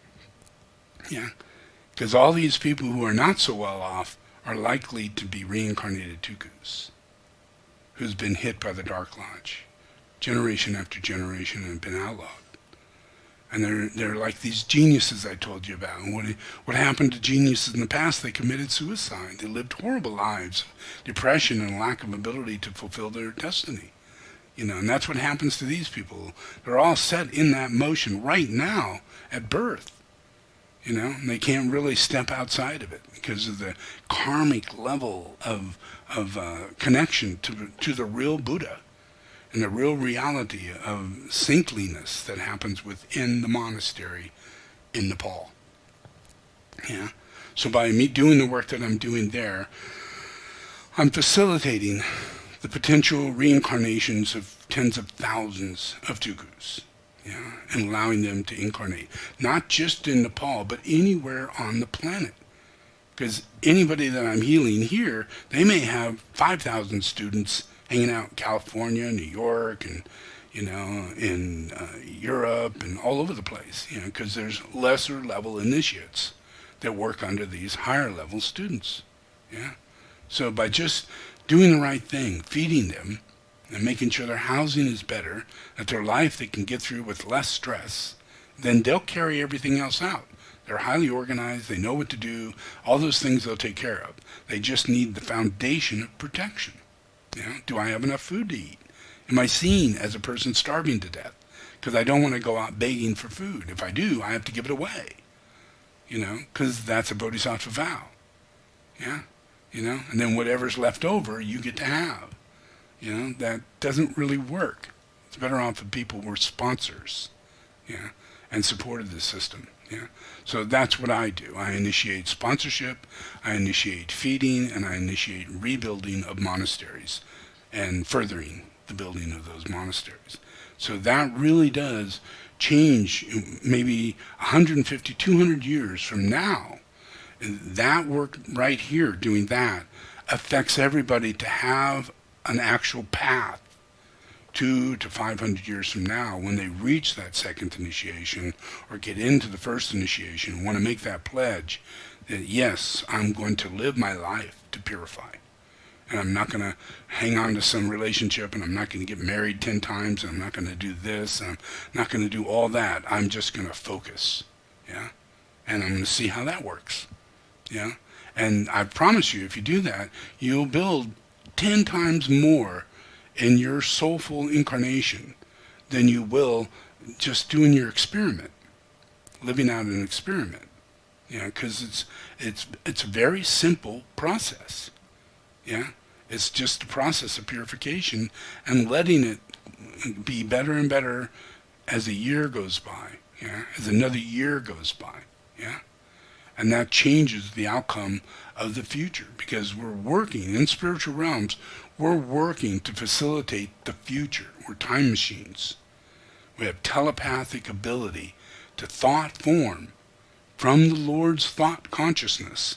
Because all these people who are not so well off are likely to be reincarnated tukus, who's been hit by the Dark Lodge, generation after generation, and been outlawed. And they're like these geniuses I told you about. And what happened to geniuses in the past? They committed suicide. They lived horrible lives, depression and lack of ability to fulfill their destiny. And that's what happens to these people. They're all set in that motion right now at birth. And they can't really step outside of it because of the karmic level of connection to the real Buddha and the real reality of saintliness that happens within the monastery in Nepal. So by me doing the work that I'm doing there, I'm facilitating the potential reincarnations of tens of thousands of tukus, and allowing them to incarnate, not just in Nepal, but anywhere on the planet. Because anybody that I'm healing here, they may have 5,000 students hanging out in California, New York, and in Europe, and all over the place, because there's lesser level initiates that work under these higher level students. So by just doing the right thing, feeding them, and making sure their housing is better, that their life they can get through with less stress, then they'll carry everything else out. They're highly organized, they know what to do, all those things they'll take care of. They just need the foundation of protection. Do I have enough food to eat? Am I seen as a person starving to death? Because I don't want to go out begging for food. If I do, I have to give it away. Because that's a bodhisattva vow. And then whatever's left over, you get to have. That doesn't really work. It's better off if people were sponsors, and supported this system, So that's what I do. I initiate sponsorship, I initiate feeding, and I initiate rebuilding of monasteries and furthering the building of those monasteries. So that really does change maybe 150, 200 years from now. That work right here, doing that, affects everybody to have an actual path 200 to 500 years from now, when they reach that second initiation or get into the first initiation, want to make that pledge that, yes, I'm going to live my life to purify. And I'm not going to hang on to some relationship, and I'm not going to get married 10 times, and I'm not going to do this, and I'm not going to do all that. I'm just going to focus, and I'm going to see how that works, And I promise you, if you do that, you'll build 10 times more in your soulful incarnation than you will just doing your experiment, living out an experiment. Because it's a very simple process. It's just a process of purification and letting it be better and better as a year goes by, as another year goes by, And that changes the outcome of the future, because we're working in spiritual realms, we're working to facilitate the future. We're time machines. We have telepathic ability to thought form from the Lord's thought consciousness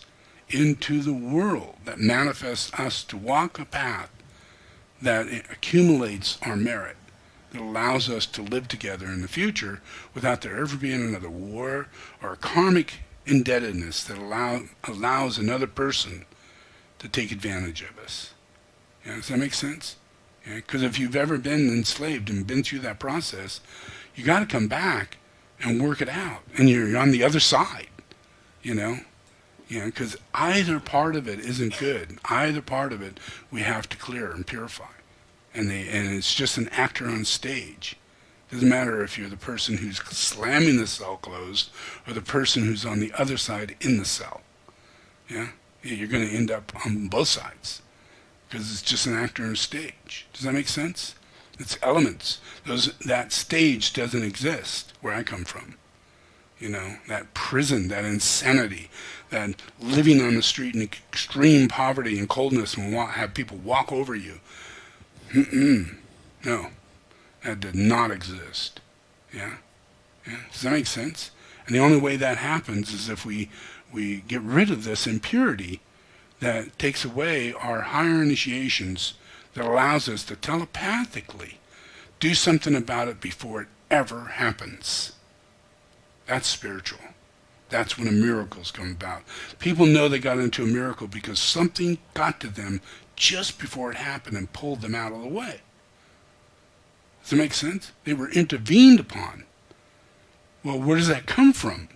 into the world that manifests us to walk a path that accumulates our merit, that allows us to live together in the future without there ever being another war or a karmic indebtedness that allows another person to take advantage of us. Yeah, does that make sense? Because if you've ever been enslaved and been through that process, you got to come back and work it out, and you're on the other side, because either part of it isn't good. Either part of it we have to clear and purify, and it's just an actor on stage. Doesn't matter if you're the person who's slamming the cell closed or the person who's on the other side in the cell. You're going to end up on both sides because it's just an actor on a stage. Does that make sense? It's elements. That stage doesn't exist where I come from. That prison, that insanity, that living on the street in extreme poverty and coldness and have people walk over you. No, that did not exist. Yeah? Does that make sense? And the only way that happens is if we get rid of this impurity that takes away our higher initiations, that allows us to telepathically do something about it before it ever happens. That's spiritual. That's when a miracle's come about. People know they got into a miracle because something got to them just before it happened and pulled them out of the way. Does that make sense? They were intervened upon. Well, where does that come from?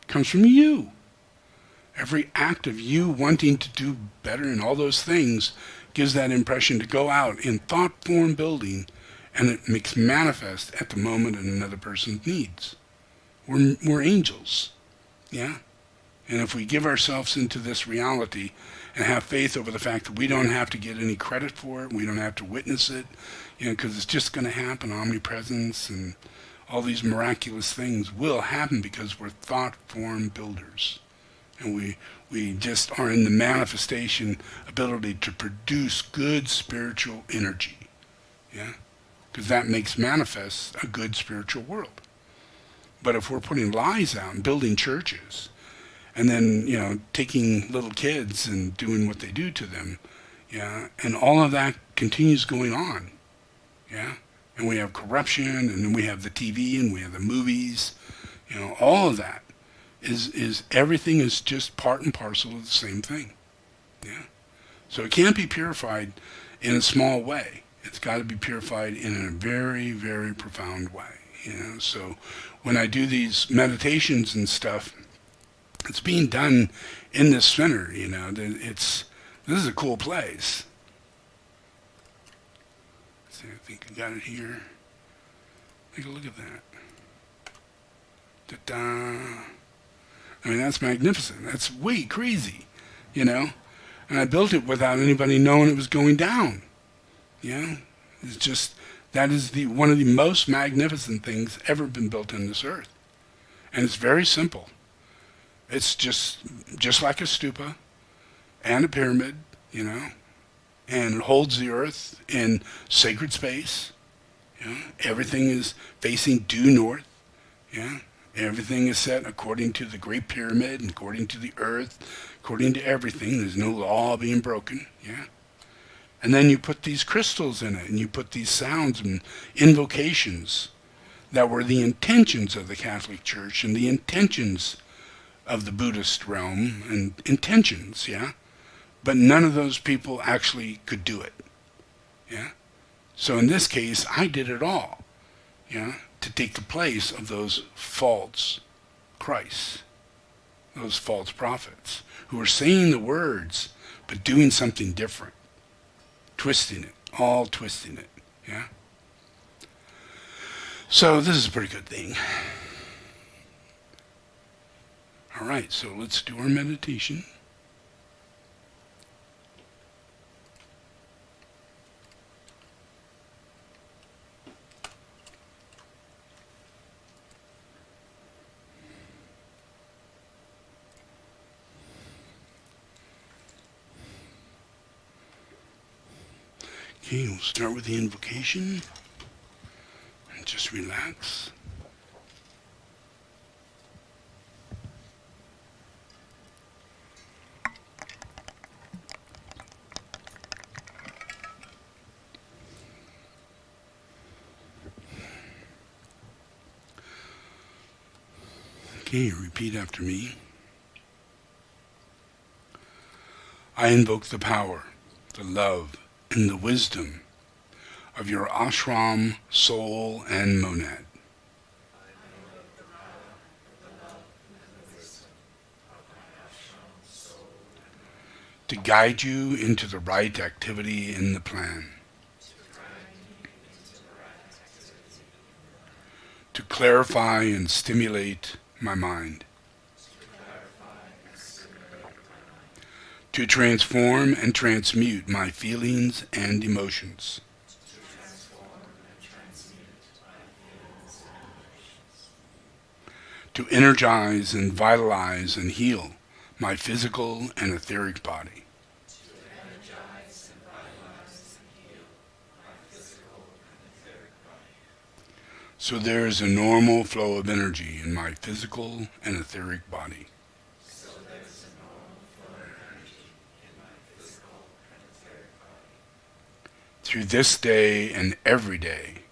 It comes from you. Every act of you wanting to do better and all those things gives that impression to go out in thought form building, and it makes manifest at the moment in another person's needs. We're angels. Yeah? And if we give ourselves into this reality and have faith over the fact that we don't have to get any credit for it, we don't have to witness it, because it's just going to happen, omnipresence and all these miraculous things will happen because we're thought form builders. And we just are in the manifestation ability to produce good spiritual energy. Yeah? Because that makes manifest a good spiritual world. But if we're putting lies out and building churches, and then, taking little kids and doing what they do to them, and all of that continues going on, and we have corruption, and then we have the TV, and we have the movies, all of that is everything is just part and parcel of the same thing, So it can't be purified in a small way. It's got to be purified in a very, very profound way, So when I do these meditations and stuff, it's being done in this center, This is a cool place. Let's see, I think I got it here. Take a look at that. Ta-da! I mean, that's magnificent. That's way crazy, And I built it without anybody knowing it was going down. It's just, that is one of the most magnificent things ever been built on this earth. And it's very simple. It's just like a stupa and a pyramid, and it holds the earth in sacred space. Everything is facing due north. Everything is set according to the Great Pyramid, and according to the earth, according to everything. There's no law being broken. And then you put these crystals in it, and you put these sounds and invocations that were the intentions of the Catholic Church and the intentions of the Buddhist realm and intentions, But none of those people actually could do it, So in this case, I did it all, to take the place of those false Christs, those false prophets, who were saying the words, but doing something different, twisting it, all twisting it, So this is a pretty good thing. All right, so let's do our meditation. Okay, we'll start with the invocation. And just relax. Okay, repeat after me. I invoke the power, the love, and the wisdom of your ashram, soul, and monad. To guide you into the right activity in the plan. To clarify and stimulate my mind. To transform and transmute my feelings and emotions. To energize and vitalize and heal my physical and etheric body. So there is a normal flow of energy in my physical and etheric body. Through this day and every day,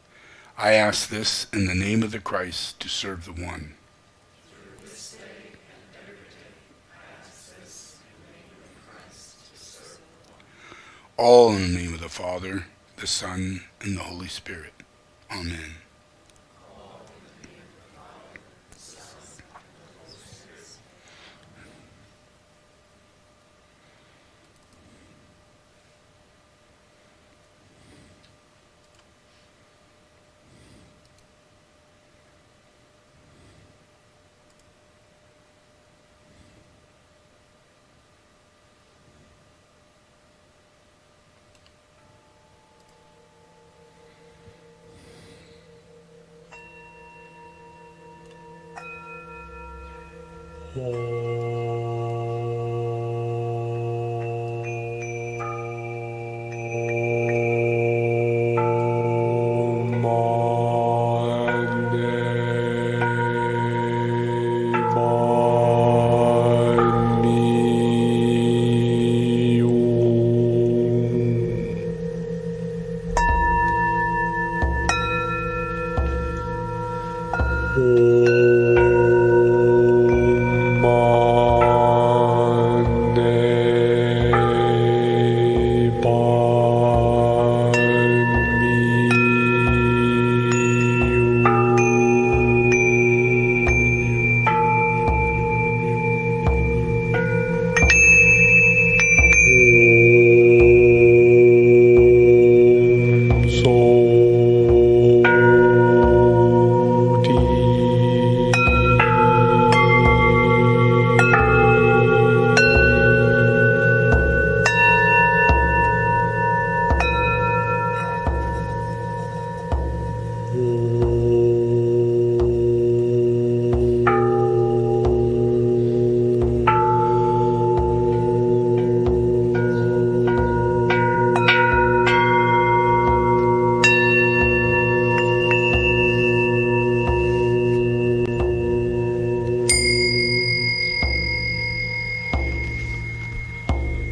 I ask this in the name of the Christ to serve the One. All in the name of the Father, the Son, and the Holy Spirit. Amen.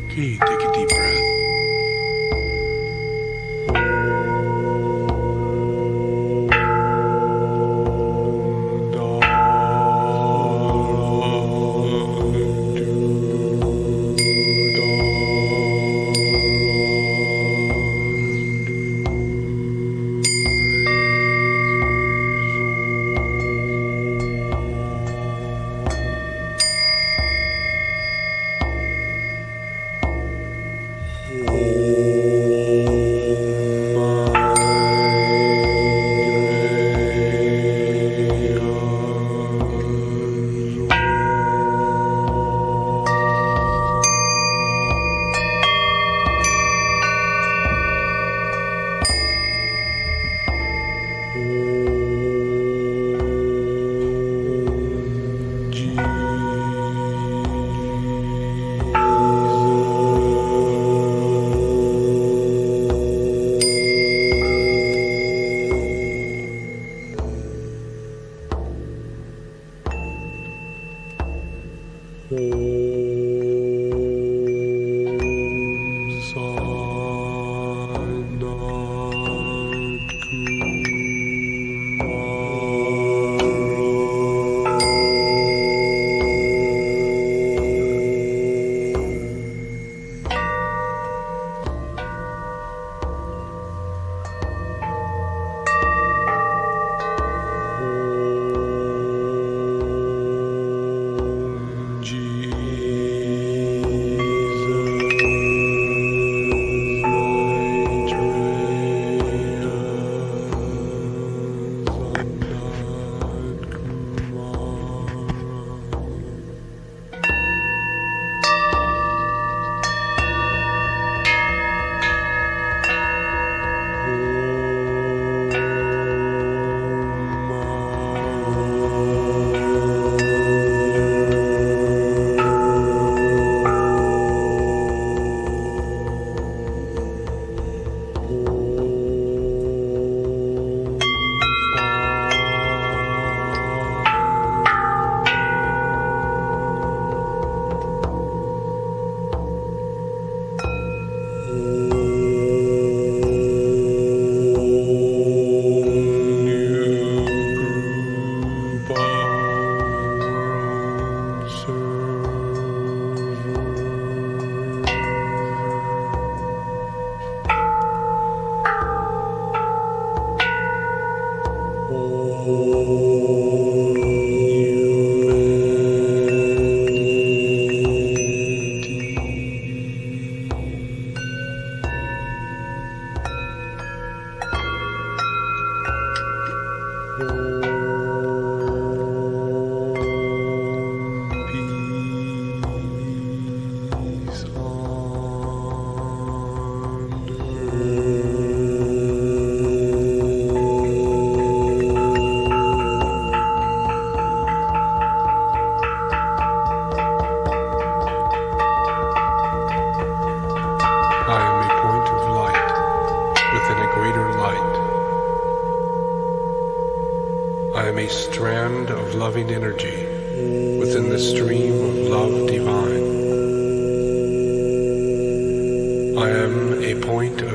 Okay, take a deep breath.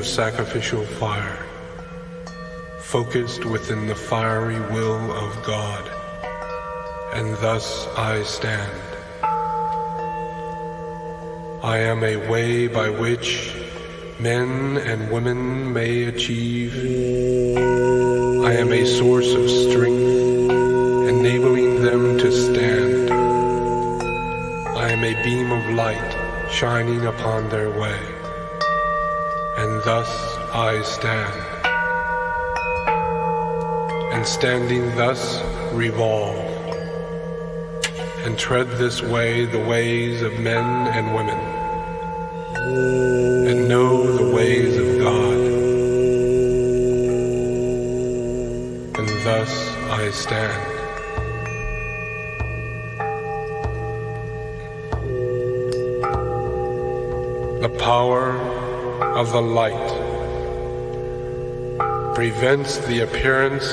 Sacrificial fire, focused within the fiery will of God, and thus I stand. I am a way by which men and women may achieve. I am a source of strength, enabling them to stand. I am a beam of light shining upon their way. And thus I stand. And standing thus, revolve. And tread this way the ways of men and women. And know the ways of God. And thus I stand. The power of the light prevents the appearance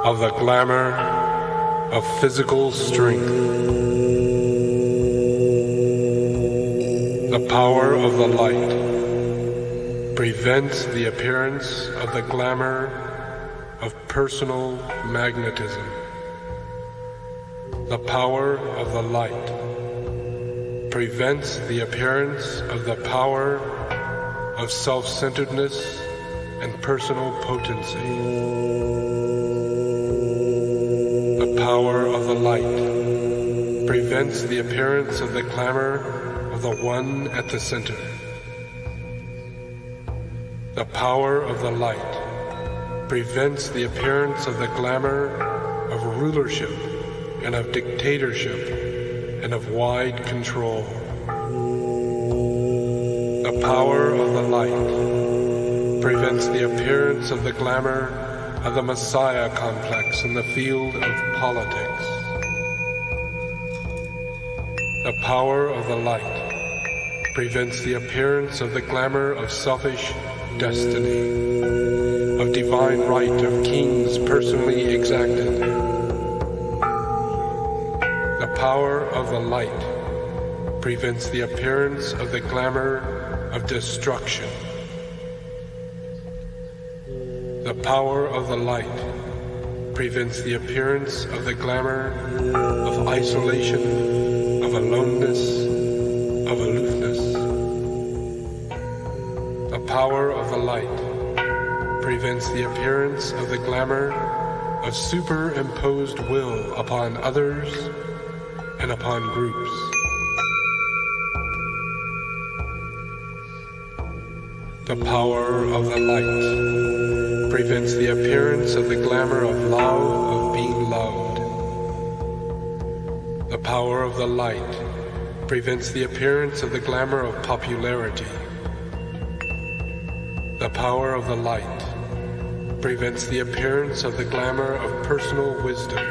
of the glamour of physical strength. The power of the light prevents the appearance of the glamour of personal magnetism. The power of the light prevents the appearance of the power of self-centeredness and personal potency. The power of the light prevents the appearance of the glamour of the one at the center. The power of the light prevents the appearance of the glamour of rulership and of dictatorship and of wide control. The power of the light prevents the appearance of the glamour of the Messiah complex in the field of politics. The power of the light prevents the appearance of the glamour of selfish destiny, of divine right of kings personally exacted. The power of the light prevents the appearance of the glamour of destruction. The power of the light prevents the appearance of the glamour of isolation, of aloneness, of aloofness. The power of the light prevents the appearance of the glamour of superimposed will upon others and upon groups. The power of the light prevents the appearance of the glamour of love, of being loved. The power of the light prevents the appearance of the glamour of popularity. The power of the light prevents the appearance of the glamour of personal wisdom.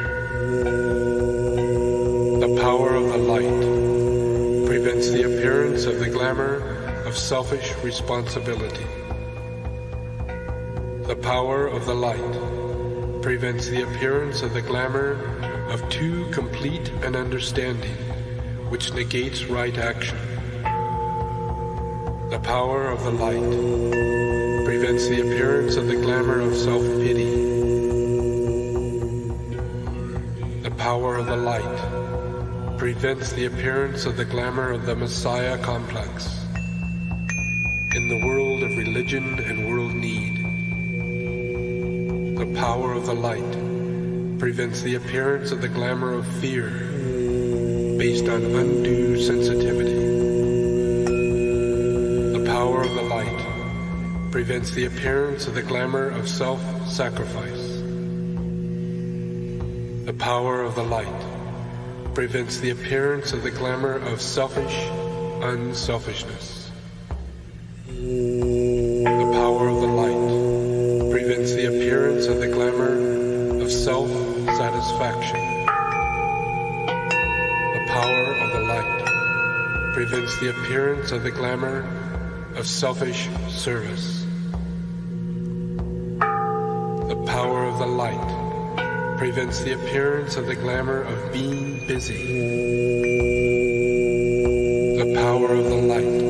The power of the light prevents the appearance of the glamour of selfish responsibility. The power of the light prevents the appearance of the glamour of too complete an understanding, which negates right action. The power of the light prevents the appearance of the glamour of self-pity. The power of the light prevents the appearance of the glamour of the Messiah complex in the world of religion and world need. The power of the light prevents the appearance of the glamour of fear based on undue sensitivity. The power of the light prevents the appearance of the glamour of self-sacrifice. The power of the light prevents the appearance of the glamour of selfish unselfishness. The power of the light prevents the appearance of the glamour of self-satisfaction. The power of the light prevents the appearance of the glamour of selfish service. The power of the light prevents the appearance of the glamour of being busy. The power of the light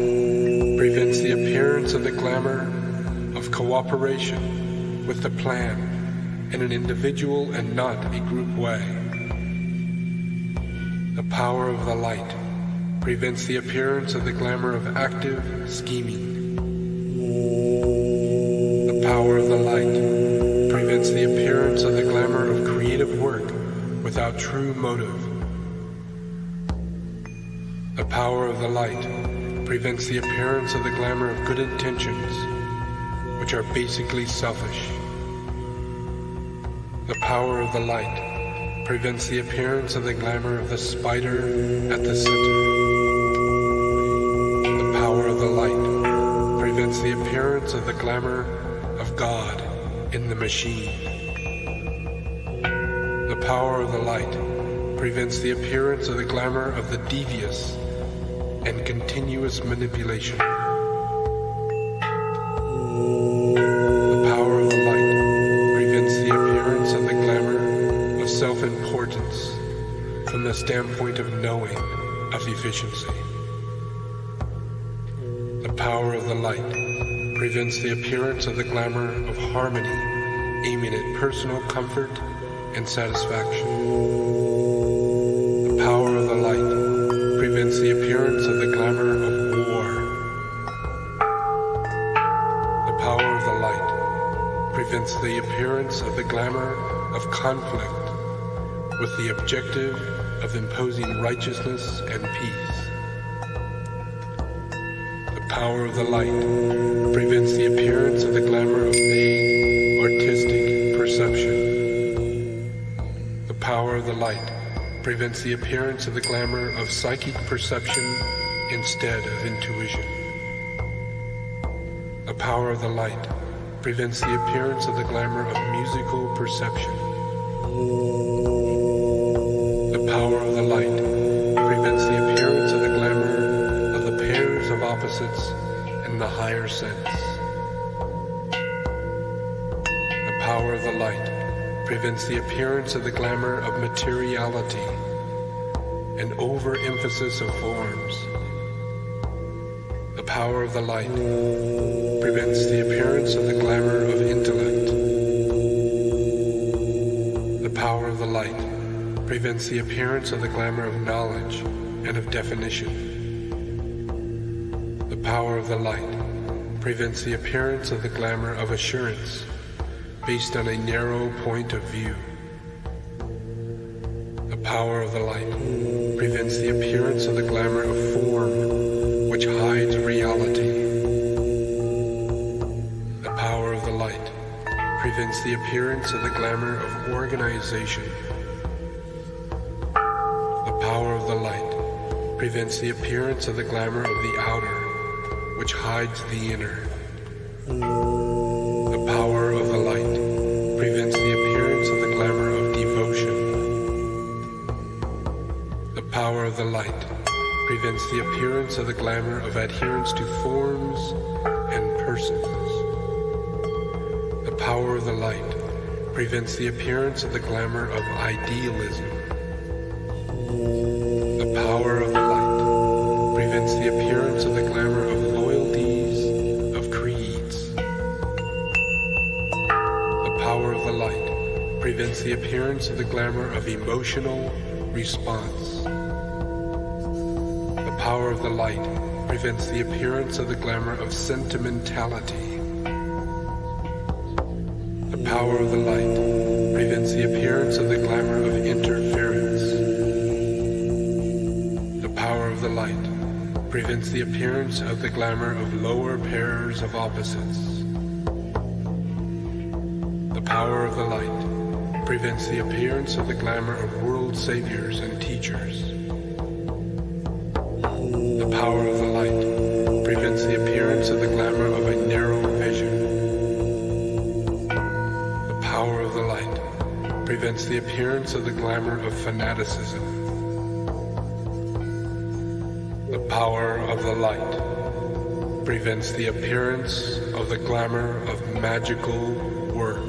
prevents the appearance of the glamour of cooperation with the plan in an individual and not a group way. The power of the light prevents the appearance of the glamour of active scheming. The power of the light prevents the appearance of the glamour of creative work without true motive. The power of the light prevents the appearance of the glamour of good intentions, which are basically selfish. The power of the light prevents the appearance of the glamour of the spider at the center. The power of the light prevents the appearance of the glamour of God in the machine. The power of the light prevents the appearance of the glamour of the devious and continuous manipulation. The power of the light prevents the appearance of the glamour of self-importance from the standpoint of knowing of efficiency. The power of the light prevents the appearance of the glamour of harmony aiming at personal comfort and satisfaction. The power of the light prevents the appearance of the glamour of war. The power of the light prevents the appearance of the glamour of conflict with the objective of imposing righteousness and peace. The power of the light prevents the appearance of the glamour of vague, artistic perception. The power of the light prevents the appearance of the glamour of psychic perception instead of intuition. The power of the light prevents the appearance of the glamour of musical perception. The power of the light prevents the appearance of the glamour of the pairs of opposites in the higher sense. The power of the light prevents the appearance of the glamour of materiality and overemphasis of forms. The power of the light prevents the appearance of the glamour of intellect. The power of the light prevents the appearance of the glamour of knowledge and of definition. The power of the light prevents the appearance of the glamour of assurance based on a narrow point of view. The power of the light prevents the appearance of the glamour of form which hides reality. The power of the light prevents the appearance of the glamour of organization. The power of the light prevents the appearance of the glamour of the outer which hides the inner. The power of the light power of the light prevents the appearance of the glamour of adherence to forms and persons. The power of the light prevents the appearance of the glamour of idealism. The power of the light prevents the appearance of the glamour of loyalties, of creeds. The power of the light prevents the appearance of the glamour of emotional response. The power of the light prevents the appearance of the glamour of sentimentality. The power of the light prevents the appearance of the glamour of interference. The power of the light prevents the appearance of the glamour of lower pairs of opposites. The power of the light prevents the appearance of the glamour of world saviors and teachers. The power of the light prevents the appearance of the glamour of a narrow vision. The power of the light prevents the appearance of the glamour of fanaticism. The power of the light prevents the appearance of the glamour of magical work.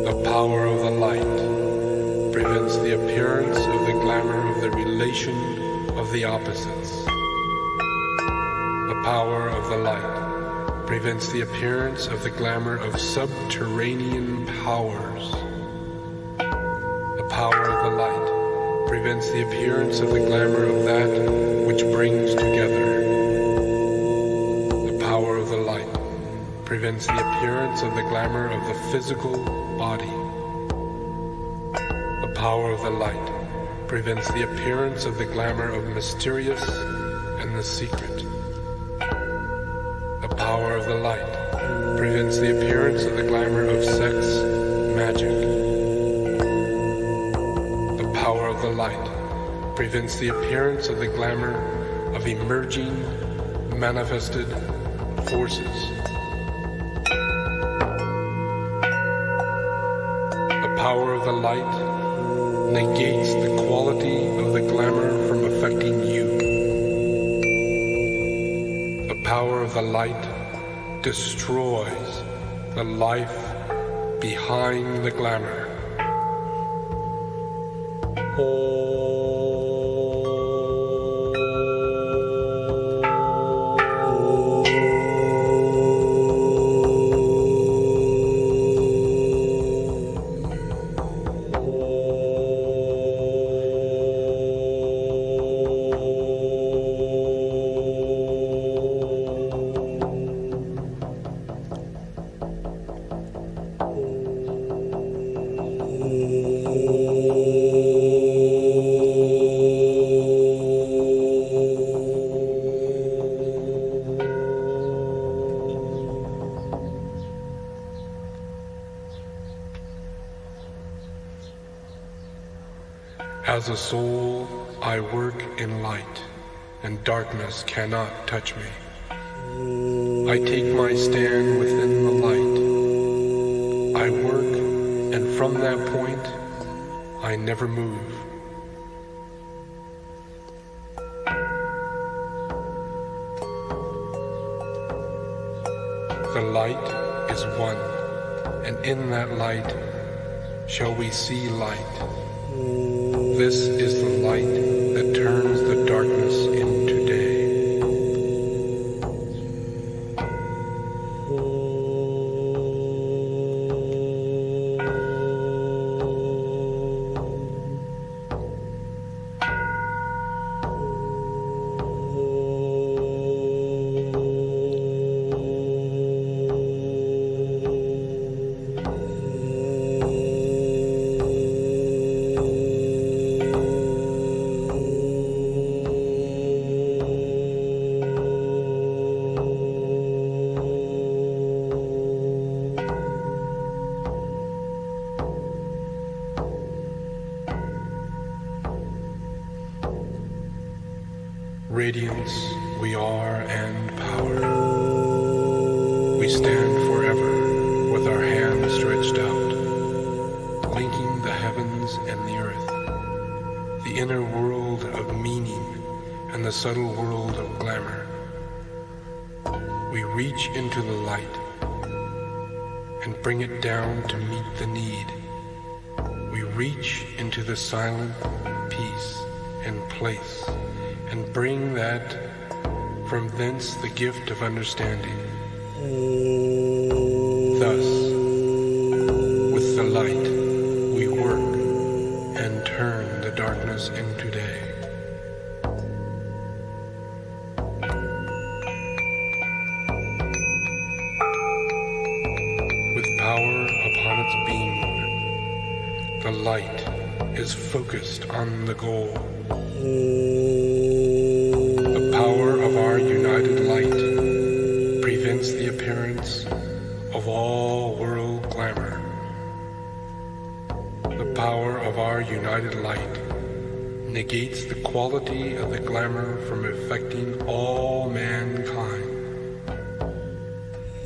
The power of the light prevents the appearance of the glamour of the relation of the opposites. The power of the light prevents the appearance of the glamour of subterranean powers. The power of the light prevents the appearance of the glamour of that which brings together. The power of the light prevents the appearance of the glamour of the physical body. The power of the light prevents the appearance of the glamour of mysterious and the secret. The power of the light prevents the appearance of the glamour of sex magic. The power of the light prevents the appearance of the glamour of emerging, manifested forces. The power of the light negates the quality of the glamour from affecting you. The power of the light destroys the life behind the glamour. As a soul, I work in light, and darkness cannot touch me. I take my stand within the light. I work, and from that point, I never move. The light is one, and in that light shall we see light. This is the light that turns the darkness into day. Radiance we are and power. We stand forever with our hands stretched out, linking the heavens and the earth, the the inner world of meaning and the subtle world of glamour. We reach into the light and bring it down to meet the need. We reach into the silent peace and place and bring that from thence the gift of understanding. Thus, with the light, we work and turn the darkness into day. With power upon its beam, the light is focused on the goal. The power of our united light prevents the appearance of all world glamour. The power of our united light negates the quality of the glamour from affecting all mankind.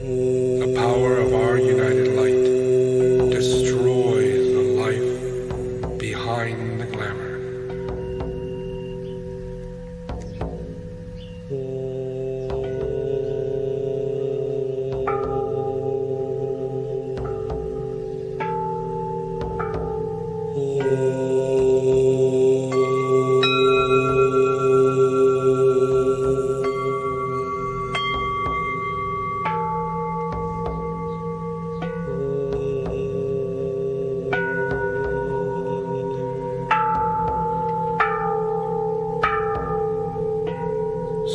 The power of our united light destroys the life behind the glamour.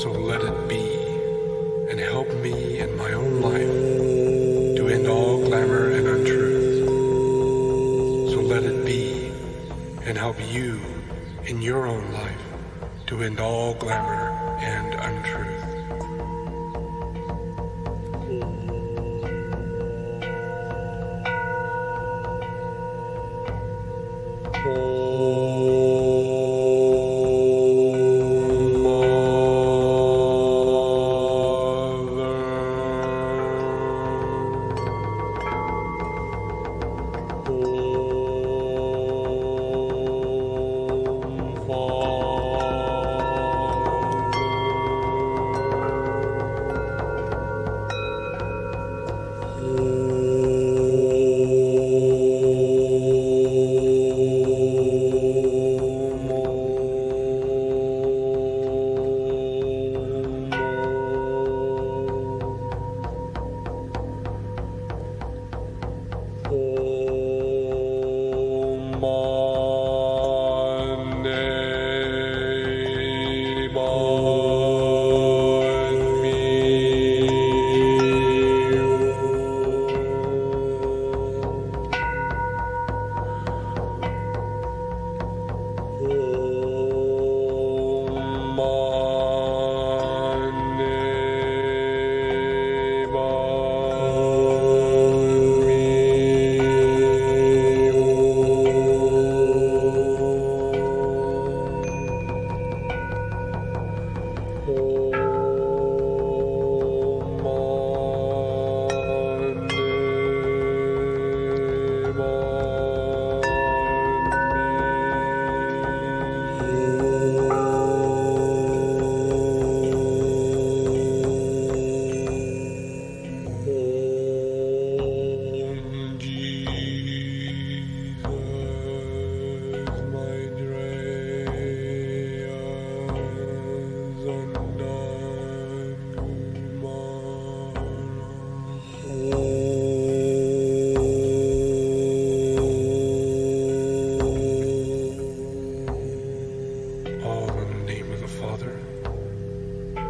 So let it be, and help me in my own life to end all glamour and untruth. So let it be, and help you in your own life to end all glamour and untruth.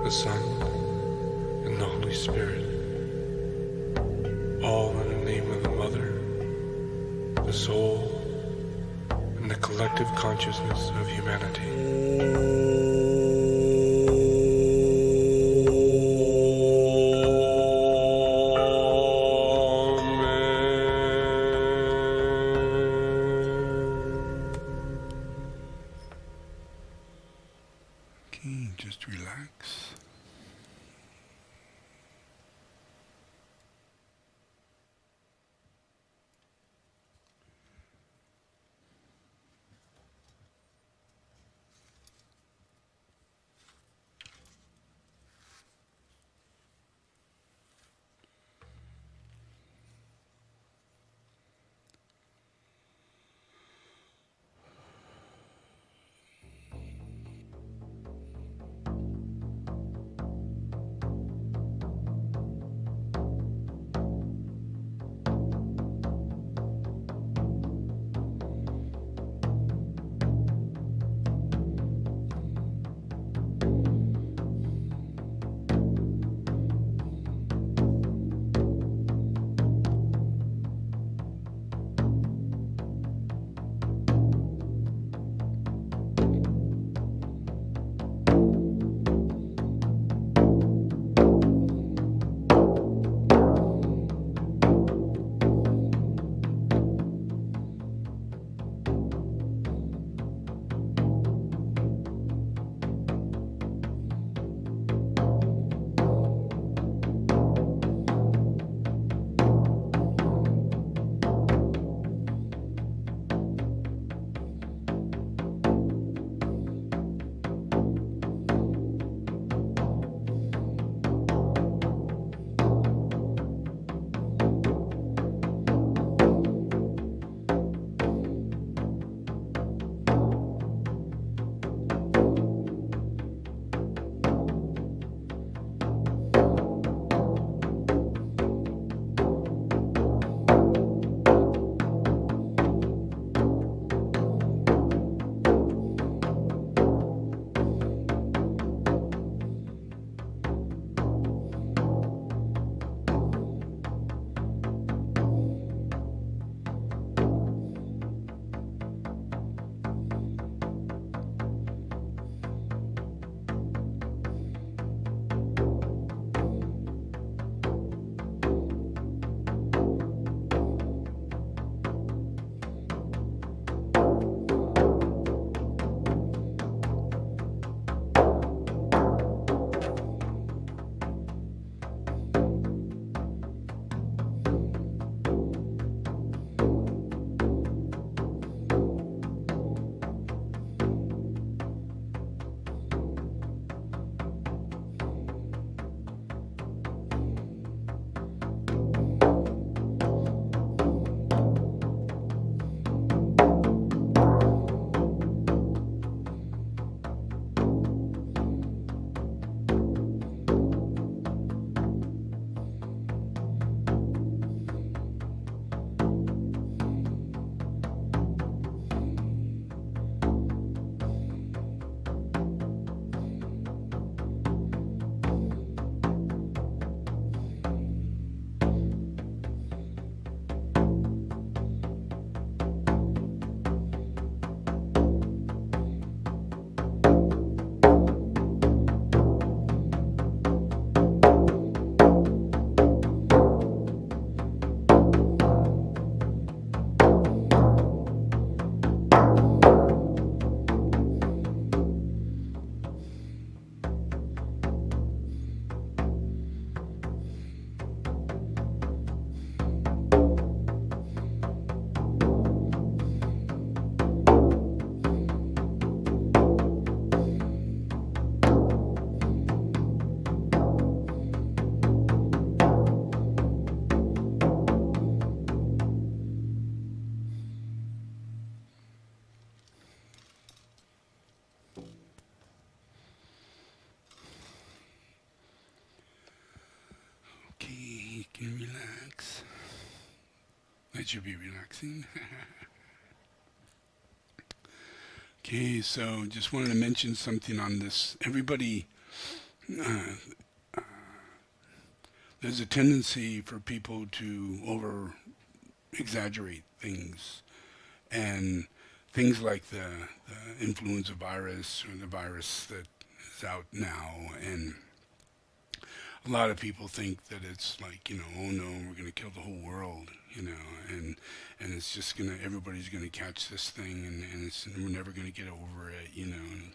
the Son, and the Holy Spirit, all in the name of the Mother, the Soul, and the collective consciousness of humanity. Just relax. That should be relaxing. Okay, so just wanted to mention something on this. Everybody, there's a tendency for people to over-exaggerate things. And things like the influenza virus, or the virus that is out now, and a lot of people think that it's like, oh no, we're going to kill the whole world, and it's just going to, everybody's going to catch this thing, and we're never going to get over it, and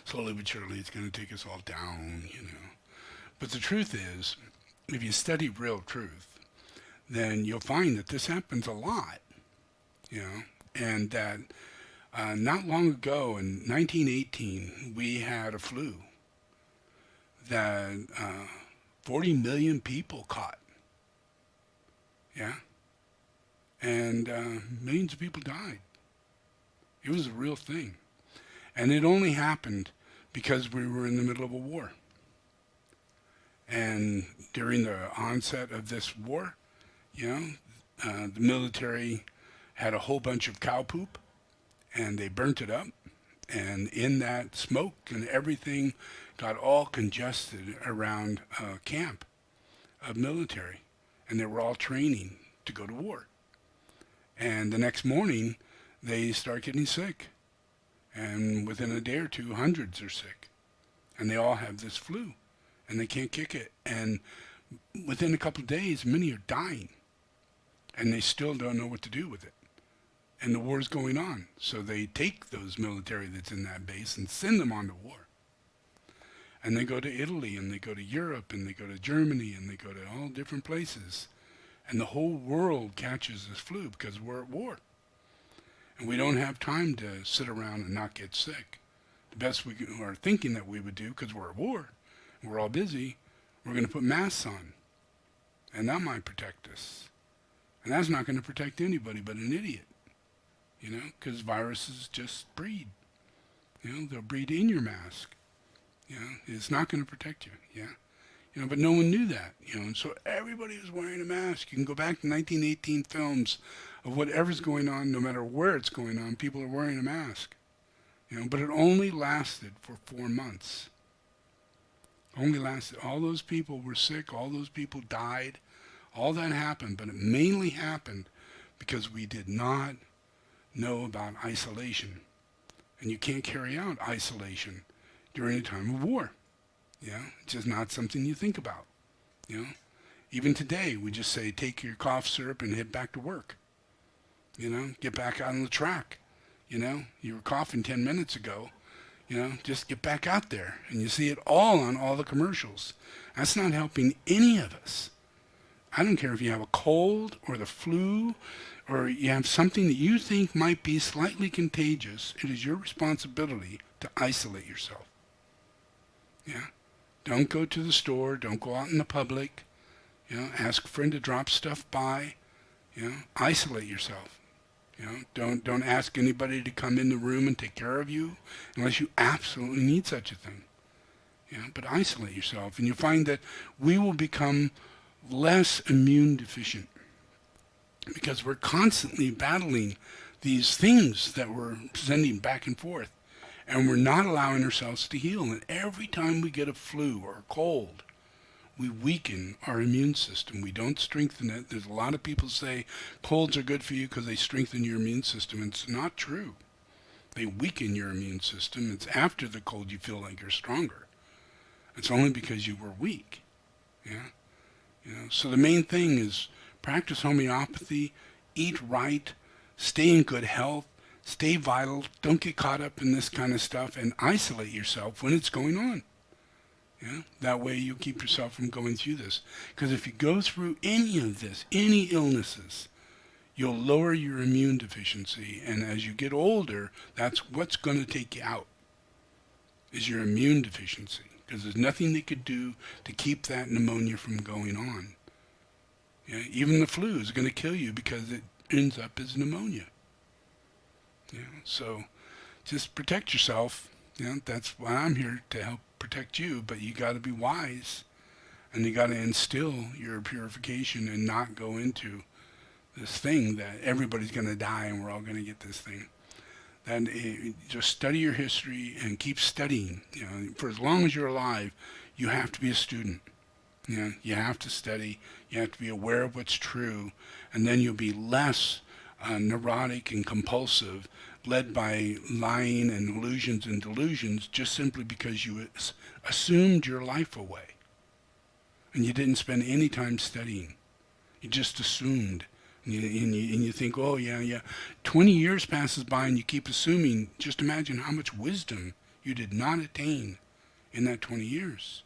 slowly but surely it's going to take us all down, But the truth is, if you study real truth, then you'll find that this happens a lot, and that not long ago in 1918, we had a flu that 40 million people caught. Yeah? And millions of people died. It was a real thing. And it only happened because we were in the middle of a war. And during the onset of this war, the military had a whole bunch of cow poop, and they burnt it up. And in that smoke and everything got all congested around a camp of military. And they were all training to go to war. And the next morning, they start getting sick. And within a day or two, hundreds are sick. And they all have this flu. And they can't kick it. And within a couple of days, many are dying. And they still don't know what to do with it. And the war's going on. So they take those military that's in that base and send them on to war. And they go to Italy, and they go to Europe, and they go to Germany, and they go to all different places. And the whole world catches this flu because we're at war. And we don't have time to sit around and not get sick. The best we are thinking that we would do, because we're at war, and we're all busy, we're going to put masks on. And that might protect us. And that's not going to protect anybody but an idiot. Because viruses just breed. They'll breed in your mask. It's not going to protect you. But no one knew that. And so everybody was wearing a mask. You can go back to 1918 films of whatever's going on, no matter where it's going on, people are wearing a mask. But it only lasted for 4 months. Only lasted. All those people were sick. All those people died. All that happened. But it mainly happened because we did not know about isolation. And you can't carry out isolation during a time of war. It's just not something you think about. Even today, we just say, take your cough syrup and head back to work. Get back out on the track. You were coughing 10 minutes ago. Just get back out there. And you see it all on all the commercials. That's not helping any of us. I don't care if you have a cold or the flu or you have something that you think might be slightly contagious. It is your responsibility to isolate yourself. Don't go to the store. Don't go out in the public. Ask a friend to drop stuff by. Isolate yourself. Don't ask anybody to come in the room and take care of you unless you absolutely need such a thing. But isolate yourself, and you find that we will become less immune deficient because we're constantly battling these things that we're sending back and forth, and we're not allowing ourselves to heal. And every time we get a flu or a cold, we weaken our immune system. We don't strengthen it. There's a lot of people say colds are good for you because they strengthen your immune system. It's not true. They weaken your immune system. It's after the cold you feel like you're stronger. It's only because you were weak. So the main thing is practice homeopathy, eat right, stay in good health, stay vital, don't get caught up in this kind of stuff, and isolate yourself when it's going on. That way you keep yourself from going through this. Because if you go through any of this, any illnesses, you'll lower your immune deficiency. And as you get older, that's what's going to take you out, is your immune deficiency. Because there's nothing they could do to keep that pneumonia from going on. Even the flu is going to kill you because it ends up as pneumonia. So just protect yourself. That's why I'm here, to help protect you, but you got to be wise, and you got to instill your purification and not go into thing that everybody's going to die and we're all going to get this thing. Then just study your history and keep studying. For as long as you're alive, you have to be a student. You have to study. You have to be aware of what's true, and then you'll be less neurotic and compulsive, led by lying and illusions and delusions, just simply because you assumed your life away, and you didn't spend any time studying. You just assumed. And you think, oh, yeah. 20 years passes by and you keep assuming. Just imagine how much wisdom you did not attain in that 20 years.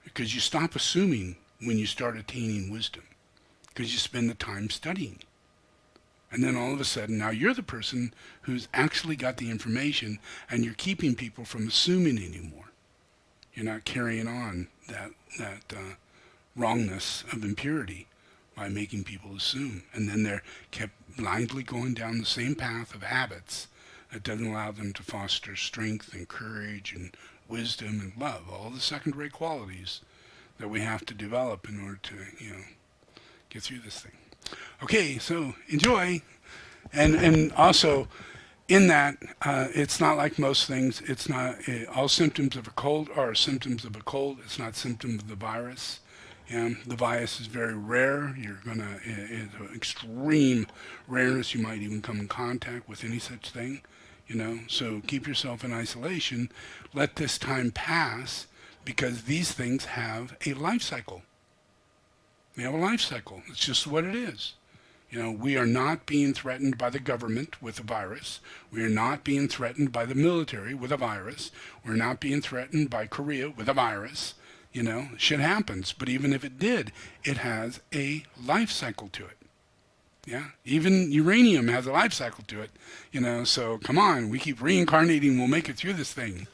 Because you stop assuming when you start attaining wisdom. Because you spend the time studying. And then all of a sudden, now you're the person who's actually got the information, and you're keeping people from assuming anymore. You're not carrying on that wrongness of impurity by making people assume. And then they're kept blindly going down the same path of habits that doesn't allow them to foster strength and courage and wisdom and love, all the second-rate qualities that we have to develop in order to, get through this thing. Okay, so enjoy. And also, in that, it's not like most things. It's not, all symptoms of a cold are symptoms of a cold. It's not symptoms of the virus. The virus is very rare. It's an extreme rareness. You might even come in contact with any such thing, So keep yourself in isolation. Let this time pass, because these things have a life cycle. They have a life cycle. It's just what it is. We are not being threatened by the government with a virus. We are not being threatened by the military with a virus. We're not being threatened by Korea with a virus. Shit happens. But even if it did, it has a life cycle to it. Yeah, even uranium has a life cycle to it. So come on, we keep reincarnating, we'll make it through this thing.